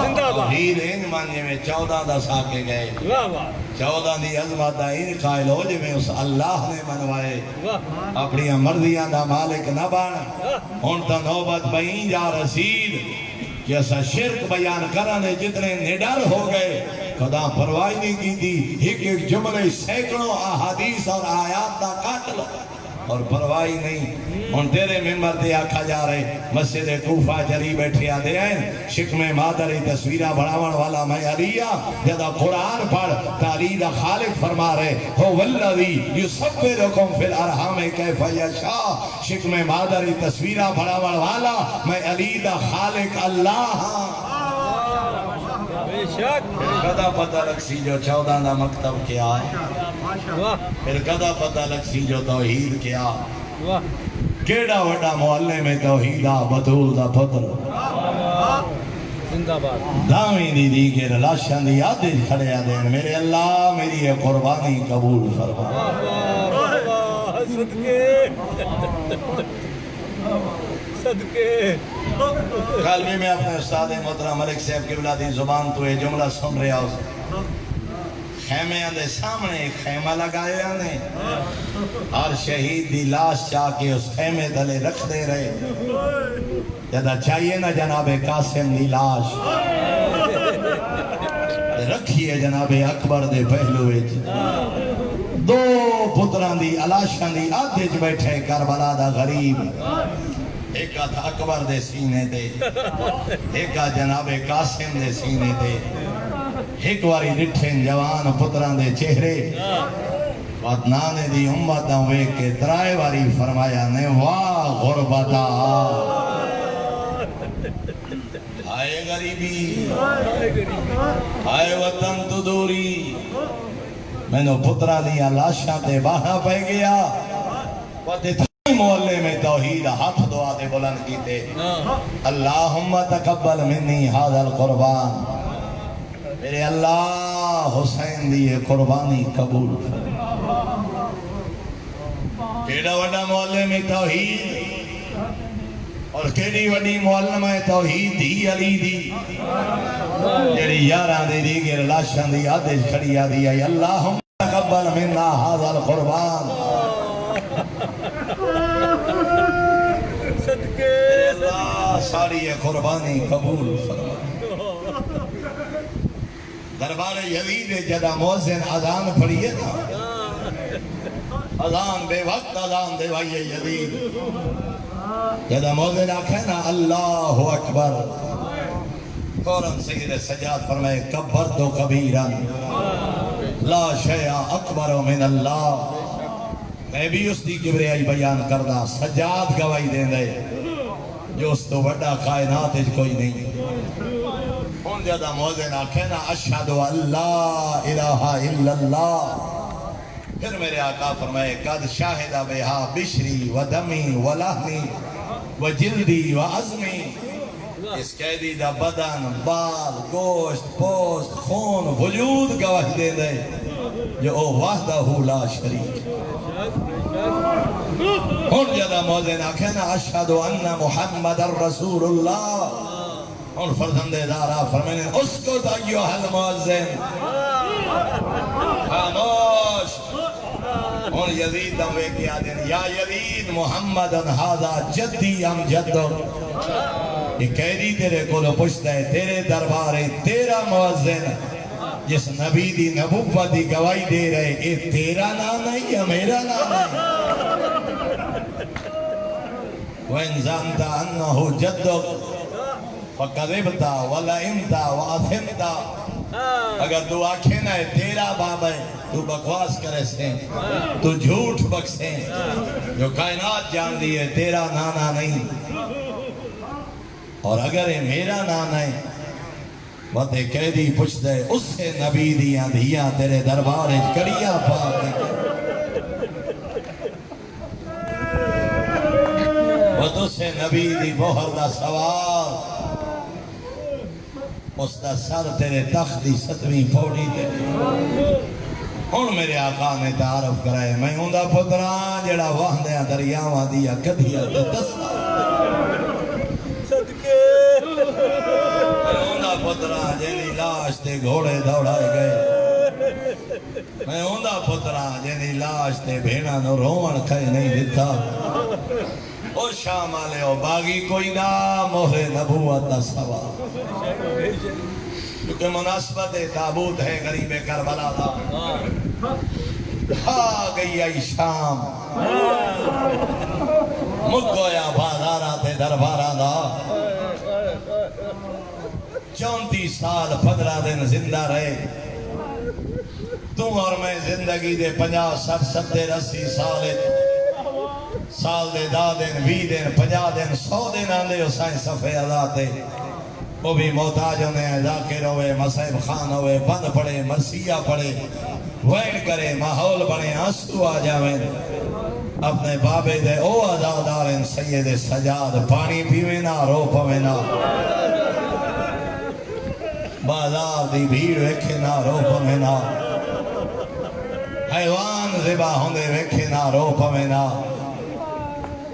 S3: زندہ باد
S1: توحید ان من جو میں 14 دا ساکے گئے
S3: واہ واہ
S1: 14 دی عظمت دا ان قائل ہو جو میں اس اللہ نے منوائے
S3: واہ
S1: اپنی مرضیاں دا مالک نہ بانا ان تا نوبت بہین جا رسید کہ ایسا شرک بیان کرانے جتنے نڈر ہو گئے خدا پرواہی نہیں کی تھی ایک جملے سینکڑوں احادیث اور آیات دا کاٹ لو اور پرواہی نہیں ان تیرے ممبر دے آکھا جا رہے مسجد کوفہ جری بیٹھے آدھے ہیں شکم مادری تصویرہ بڑھاون والا میں علیہ جدہ قرآن پڑھ تعلید خالق فرما رہے ہو والذی یصورکم فی الارحام کیف یشاء شکم مادری تصویرہ بڑھاون والا میں علیہ خالق اللہ
S3: بے بے شک
S1: پھر کدا پتہ لگ سی جو 14 دا مکتب کیا،
S3: واہ
S1: پھر کدا پتہ لگ سی جو توحید کیا،
S3: واہ
S1: کیڑا وڈا معلم میں توحید آ بطول دا پتر
S3: زندہ باد
S1: داویں دی دی کے لاشاں دی آدھے کھڑیا دین میرے اللہ میری یہ قربانی قبول فرما۔
S3: واہ واہ صدقے صدقے
S1: کل بھی میں اپنے استاد محترم ملک صاحب کی بلادی زبان تو یہ جملہ سن رہا ہوں، خیمے دے سامنے ایک خیمہ لگایا نے، ہر شہید دی لاش چاہ کے اس خیمے دلے رکھ دے رہے، جدہ چاہیے نا جناب قاسم دی لاش رکھیے جناب اکبر دے پہلوے دو پتران دی علاشان دی آدھے چ بیٹھے کربلا دا غریب، ایک تھا اکبر دے سینے دے، ایک جناب قاسم دے سینے دے، ایک واری ڈٹھیں جوان پتران دے چہرے وطنانے دی امتاں وے کے ترائے واری فرمایا نے واہ غربتا آئے غریبی آئے وطن تو دوری، میں نے پترہ دیا لاشاں تے باہا پہ گیا وطن تھائی محلے میں توحید ہاتھ دعا دے بلند کیتے اللہم تقبل منی هذا القربان، میرے اللہ حسین دی قربانی قبول کیڑا وڈا محلے میں توحید اور کیڑی وڈی معلم ہے توحید دی علی دی جڑی یاراں دے دیگر لاشاں دی آدھے کھڑیا دی اے اللہم تقبل منا هذا القربان،
S3: صدقے
S1: اللہ ساری یہ قربانی قبول فرما۔ دربار یزید جدہ مؤذن اذان پڑھیے نا، اذان بے وقت اذان دے بھائی یزید جدہ مؤذن آکھے نا اللہ اکبر، فوراً سید سجاد فرمائے کبر تو کبیرن لا شیع اکبر من اللہ، میں بھی اس دی کبریائی بیان کردہ سجاد گواہی دیں دے جو اس تو بڑا کائنات کوئی نہیں۔ ان جدہ مؤذن آکھے نا اشہدو اللہ الہ الا اللہ، پھر میرے آقا فرمائے قد شاہد بہا بشری و دمی و لحمی و جلدی و عظمی، اس قیدی دا بدن بال گوشت پوست خون وجود گواہ دے دے جو او وحدہ لا شریک۔ ان جدہ مؤذن آکھے نا اشہدو ان محمد الرسول اللہ، ان فرزندے دارا فرمائے اسکت ایوہ المؤذن خاموش، ان یزید دموے کیا دن یا یزید محمد هذا جدی ام جدک، یہ قیدی تیرے کو لو پوچھتا ہے تیرے دربارے تیرا مؤذن جس نبی دی نبوت دی گواہی دے رہے اے تیرا نام نہیں یا میرا نام ہے؟ وَإِن زَعَمْتَ أَنَّهُ جَدُّكَ فَقَذِبْتَ وَلَئِمْتَ وَأَثِمْتَ، اگر تو آنکھیں نہ ہے تیرا باب ہے تو بکواس کرے سے تو جھوٹ بکسے، جو کائنات جان دی ہے تیرا نانا نہیں، اور اگر یہ میرا نانا ہے بات قیدی پوچھ دے اس سے نبی دیاں دھیاں تیرے دربار کڑیاں پاک بات اس سے نبی دی بہر دا سوال اس دا سر تیرے تخت دی 7ویں پوڑی تے ہن میرے آقا نے تعارف کرائے میں ہوں دا پتران جڑا وہندیاں دریاواں دیا کدھیا تے دستا پترا جنی لاش تے گھوڑے دوڑائے گئے، میں ہوندہ پترا جنی لاش تے بھیڑا نو رومن کھائے نہیں دیتا، او شام آلے او باغی کوئی نہ مہر نبوت سوا، کیونکہ مناسبت تابوت ہے غریب کربلا دا، آ گئی آئی شام مکویا بازارہ تے دربارہ دا، 34 سال 15 دن زندہ رہے، تم اور میں زندگی دے 50 60 70 80 سال دے 10 دن 20 دن 50 دن 100 دن آندے ہو سائیں صفحے اللہ تے وہ بھی محتاج ہونے ہیں، ذاکر ہوئے، مصعب خان ہوئے، بند پڑے، مرثیہ پڑے، ویٹ کرے، ماحول بنے، آنسو آ جاویں، اپنے بابے دے او آزادارن سید سجاد پانی پیویں نہ رو پویں نہ، بازار دی بھیڑ ویکھے نہ رو پویں نہ، حیوان ذبح ہوندے ویکھے نہ رو پویں نہ،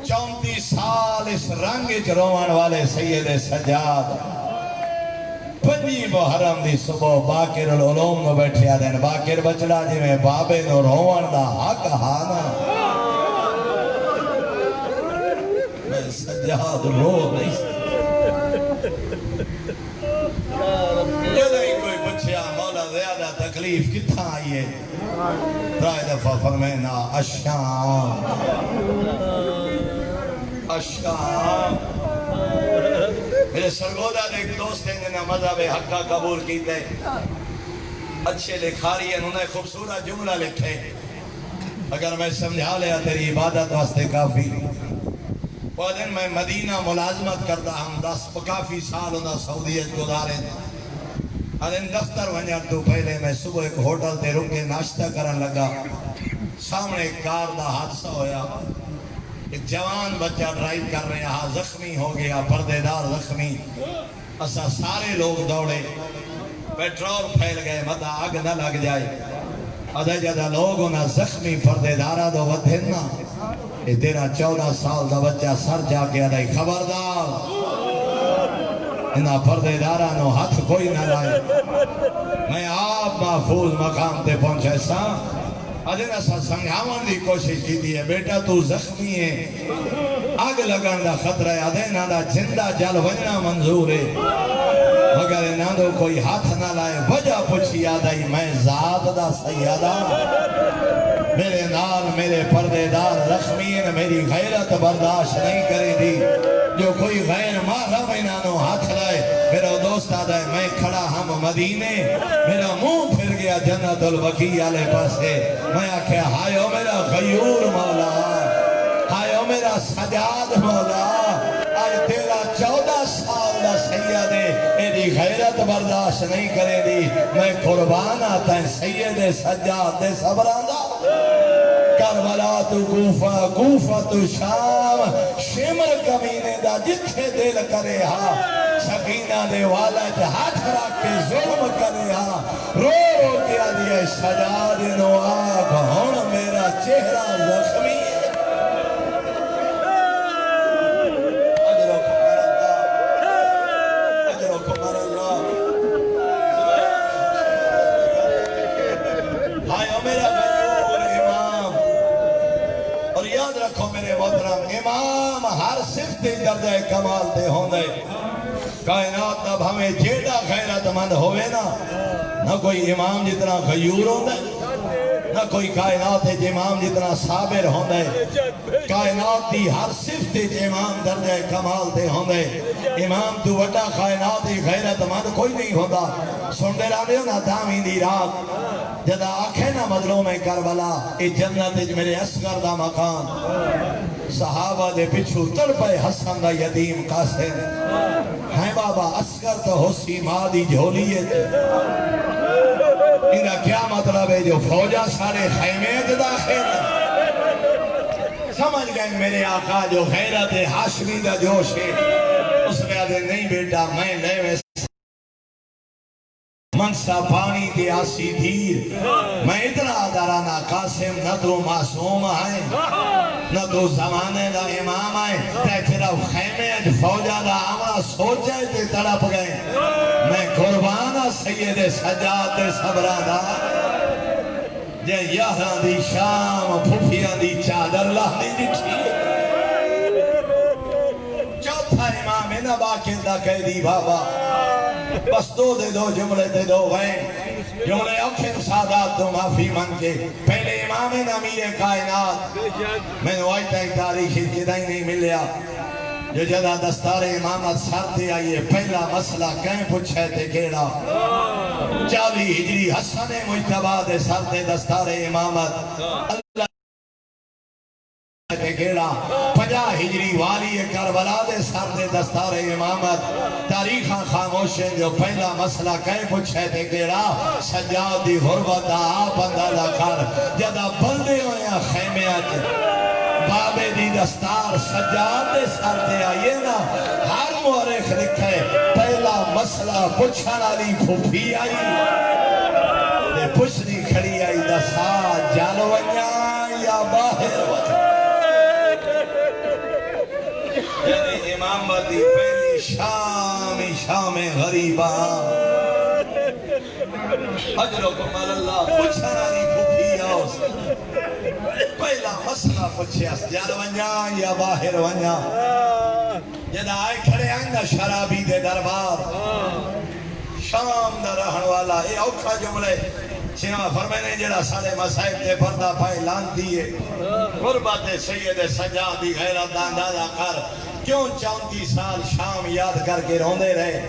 S1: 34 سال اس رنگ وچ روان والے سید سجاد 5 محرم دی صبح باقر العلوم نو بیٹھے آدھیں باقر بچڑا جی میں بابے نو روان دا حق ہانا میں سجاد رو نہیں جدہ ہی کوئی پچھیا مولا زیادہ تکلیف کتھا آئی ہے رائے دفعہ فرمینا اشام اشام میرے سرگودہ دے ایک دوست ہیں جنہیں مذہب حقہ قبول کیتے اچھے لکھاری ہیں انہوں نے خوبصورت جملہ لکھے اگر میں سمجھا لیا تیری عبادت واسطے کافی وہ دن میں مدینہ ملازمت کرتا ہم 10 کافی سال انہوں سعودیت گزارے ان دفتر ونجر تو پہلے میں صبح ایک ہوٹل تے رکے ناشتہ کرن لگا سامنے ایک کار دا حادثہ ہویا ایک جوان بچہ ڈرائیو کر رہا زخمی ہو گیا پردے دار زخمی اسا سارے لوگ دوڑے پیٹرول پھیل گئے مدہ آگ نہ لگ جائے ادھے جدہ لوگ انہا زخمی پردے دارہ دو ودھنا یہ تیرا 14 سال دا بچہ سر جا کے ادھے خبردار انہا پردے دارہ نو ہاتھ کوئی نہ لائے میں آپ محفوظ مقام تے پہنچے سا ادھے نسا سنگھاون دی کوشش کی دی ہے بیٹا تو زخمی ہے آگ لگن دا خطرہ ہے ادھے نا دا زندہ جل وننا منظور ہے مگر نا دو کوئی ہاتھ نہ لائے وجہ پوچھی آدھائی میں ذات دا سیادہ میرے نال میرے پردے دار زخمی ہیں میری غیرت برداشت نہیں کرے دی جو کوئی غیر محرم انہوں ہاتھ لائے میرا دوست آدھا ہے میں کھڑا ہم مدینے میرا منہ پھر گیا جنت الوقی علیہ پاسے میں آکھیا ہائیو میرا غیور مولا ہائیو میرا سجاد مولا آج تیرا 14 سال دا سید میری غیرت برداشت نہیں کرے دی میں قربان آتا ہے سید سجاد دے صبراندا کربلا تو کوفہ کوفہ تو شام شمر کمینے دا جتھے دل کرے ہاں سکینہ دے والد ہاتھ رکھ کے ظلم کرے ہاں رو رو کیا دیئے سجاد نو آگ ہون میرا چہرہ زخمی ہے امام ہر صفت درجہ کمال دے ہوندے کائنات نہ بھامے جیڑا غیرت مند ہوئے نا نہ کوئی امام جتنا غیور ہوندے نہ کوئی کائنات امام جتنا صابر ہوندے کائنات دی ہر صفت امام درجہ کمال دے ہوندے امام تو وڈا کائنات غیرت مند کوئی نہیں ہوتا سنڈے رانے ہو نا دامی دی رات جدہ آنکھیں نہ مظلوم کربلا ای جنت میرے اصغر دا مکان صحابہ دے پچھو تڑپے حسن دا یتیم قاسم ہیں بابا اصغر تو حسی ماں دی جھولیے تھے انہا کیا مطلب ہے جو فوجہ سارے خیمے داخل سمجھ گئے میرے آقا جو غیرت ہاشمی دا جوش ہے اس میں آدھے نہیں بیٹا میں نئے میں منسا پانی کی آسی دھیر میں اتنا دارانا قاسم نہ تو معصوم آئے نہ تو زمانے دا امام آئے تے پھر خیمے فوجہ دا آمنا سوچے تے تڑپ گئے میں قربانہ سید سجاد دے صبرانہ جے یہاں دی شام پھوپیاں دی چادر لاہی دکھی چوتھا امام انہ باقی دا کہہ دی بابا بس دو جملے دے دو غین جملے اکھر سادات تو معافی من کے پہلے امام امیر کائنات میں نے آئیتا ہی تاریخی جدہ ہی نہیں ملیا جو جدہ دستار امامت سر دے آئیے پہلا مسئلہ کہیں پوچھے تھے کیڑا 40 ہجری حسن مجتبہ دے سر دے دستار امامت اللہ تے کیڑا 50 ہجری والی کربلا دے سر دے دستار امامت تاریخاں خاموشیں جو پہلا مسئلہ کہے پوچھے تھے گیڑا سجاد دی غربت آپ اندازہ کر جدہ بندے ہویا خیمے آج بابے دی دستار سجاد دے سر دے آئیے نا ہر مورخ لکھے پہلا مسئلہ پوچھا نالی پھوپھی آئی دے پوچھنی کھڑی آئی دسا جالوانیاں یا باہر وقت یعنی امام دی پہلی شام غریبہ اجرکم اللہ پوچھا نالی پھوپھی آؤ پہلا مسئلہ پوچھے اس جال ونجا یا باہر ونجا جدہ آئے کھڑے آئندہ شرابی دے دربار شام دا رہن والا اے اوکھا جملے سینما فرمینے جڑا سارے مسائب دے پردہ پائے لان دیئے غربت سید سجادی غیرت اندازہ کر کیوں 34 سال شام یاد کر کے روندے رہے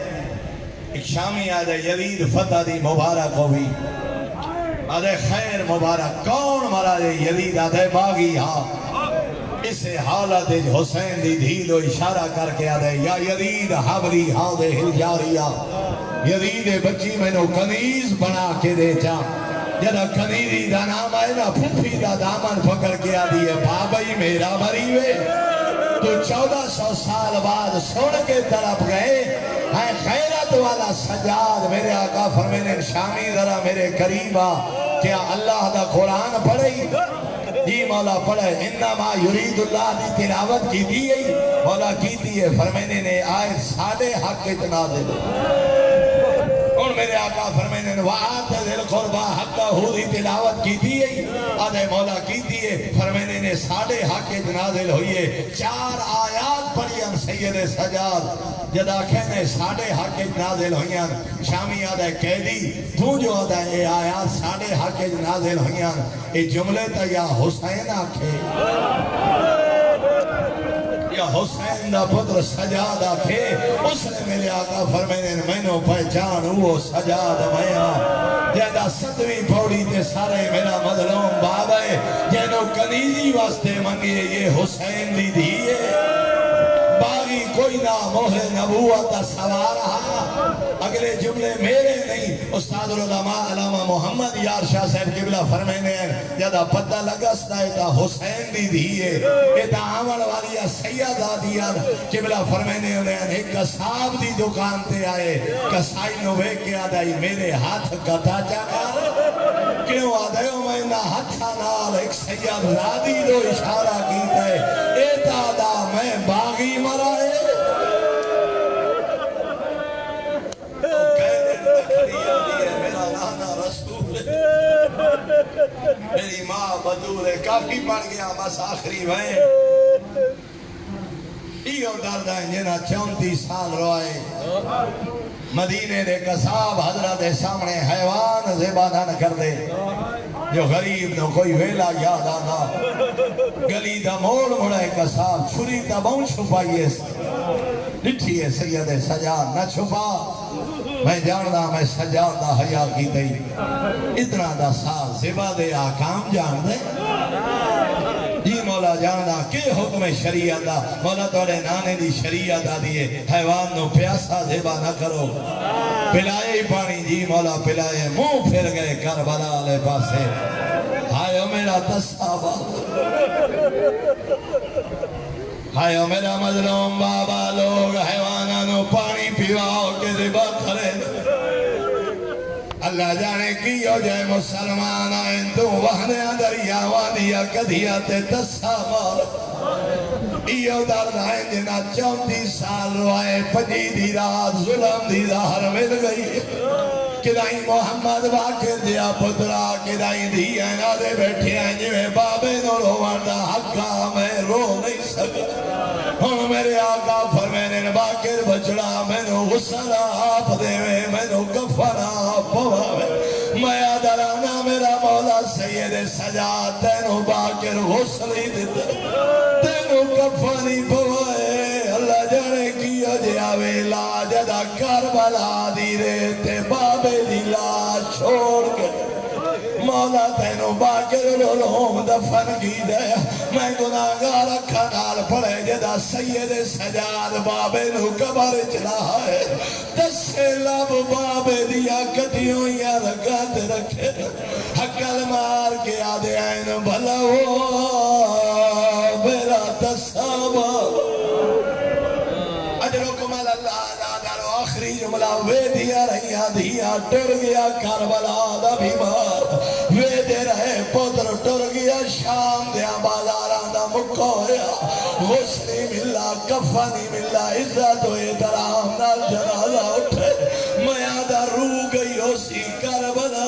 S1: ایک شامی آدھے یزید فتح دی مبارک ہوئی آدھے خیر مبارک کون مرا دے یزید آدھے باغی ہاں اسے حالت حسین دی دھیل و اشارہ کر کے آدھے یا یزید حبلی ہاں دے ہل جاریا یزید بچی میں نو کنیز بنا کے دے چا جدہ کنیزی دا نام آئے نا پھوپھی دا دامن پکڑ کے آدھی ہے بابائی میرا مریوے تو 1400 سال بعد سوڑ کے طرف گئے ہے خیرت والا سجاد میرے آقا فرمینے شامی ذرا میرے قریبا کیا اللہ دا قرآن پڑھے جی مولا پڑھے انما یرید اللہ دی تلاوت کی دیئے مولا کی دیئے فرمینے نے آئے سادے حق اتنا دے اور میرے آقا فرمینے نے وَآتَ ذِي الْقُرْبَى حَقَّهُ دی تلاوت کی دیئے آدھے مولا کی دیئے فرمینے نے ساڑھے حق نازل ہوئیے 4 آیات پڑھی ہم سید سجاد جدا کہنے ساڑھے حق نازل ہوئیاں شامی آدھے قیدی تو جو آدھے اے آیات ساڑھے حق نازل ہوئیاں اے جملے تا یا حسین آکھے یا حسین دا پتر سجاد آکھے اس نے میرے آقا فرمینے میں نو پہچان وہ سجاد میاں جیدہ 7ویں پوڑی تے سارے میرا مظلوم بابا ہے جینو کنیزی واسطے منگیے یہ حسین دی دیئے باغی کوئی نہ مہر نبوت سوار رہا اگلے جملے میرے نہیں استاد العلماء علامہ محمد یار شاہ صاحب قبلہ فرمینے ہیں جدہ پتہ لگستا ہے تا حسین دی دیئے ایتا عمل والی سید آدیا قبلہ فرمینے ہیں ایک کساب دی دکان تے آئے کسائی نوے کے آدھائی میرے ہاتھ کتا جاگا کیوں آدھے ہو میں نہ ہتھا نال ایک سید رادی دو اشارہ کیتا ہے ایتا دا میں باغی مرائے میرا نانا رسول میری ماں بدور ہے کافی پڑ گیا بس آخری بھائی ایو دردہ جنہ 34 سال روائے مدینے دے قصاب حضرت سامنے حیوان زبانہ نہ کر دے جو غریب نو کوئی ویلا یاد آنا گلی دا موڑ مڑے قصاب چھری تا بہن چھپائیے لٹھی ہے سید سجاد نہ چھپا میں جاندہ میں سجاد دا حیاء کی تئی اتنا دا ساز زبا دے آکام جان دے جی مولا جاندہ کہ حکم شریعت دا مولا توڑے نانے دی شریعت دا دیئے حیوان نو پیاسا زبا نہ کرو پلائے ہی پانی جی مولا پلائے منہ پھر گئے کربلا لے پاسے ہائے میرا تصابہ ہائے میرا مظلوم بابا لوگ حیوانانو پانی پیواؤ کے زبا کرے اللہ جانے کی ہو جائے مسلمان آئیں تو وہنے دریا وادیا کدھیا تے تصابہ ایو درد آئیں جنہ 34 سال روائے پجی دی رات ظلم دی ظاہر مل گئی کدائی محمد باقر دیا پترا کدائی دیا نادے بیٹھے ہیں جویں بابے نو رو وردہ حقا میں رو نہیں سکتا ہوں میرے آقا فرمینے باقر بچڑا میں نو غسل آپ دے میں نو کفر آپ پواوے میں آدھرانا میرا مولا سید سجاد تینو باقر غسل ہی دیتے تینو کفانی پوائے اللہ جانے کی اجیاوے لاجدہ کربلا دی رہتے بابے دی لاج چھوڑ کے مولا تینو باقر لولہم دفن کی دے میں گناہگار اکھا نال پڑے جدا سید سجاد بابے نو قبر چلا ہے دسے لب بابے دیا کٹیوں یا رگت رکھے حقل مار کے آدھے آئین بھلا ہو میرا تصابہ اجرکم اللہ دارو آخری جملہ وے دیا رہیا دیا ٹر گیا کربلا دا بیمار وے دے رہے پتر ٹر گیا شام دیا بازاران دا مکویا غسلی ملا کفنی ملا عزت و احترام نال جنازہ اٹھے میاں دا رو گئی ہو سی کربلا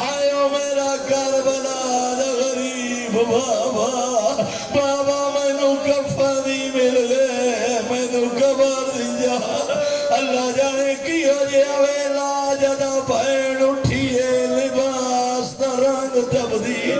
S1: آئیو میرا کربلا دا غریب بابا بابا میں نو کفنی مل گئے میں نو قبر دیا اللہ جانے کی ہو جیا ویلا جدا بھین اٹھیے لباس دا رنگ تبدیل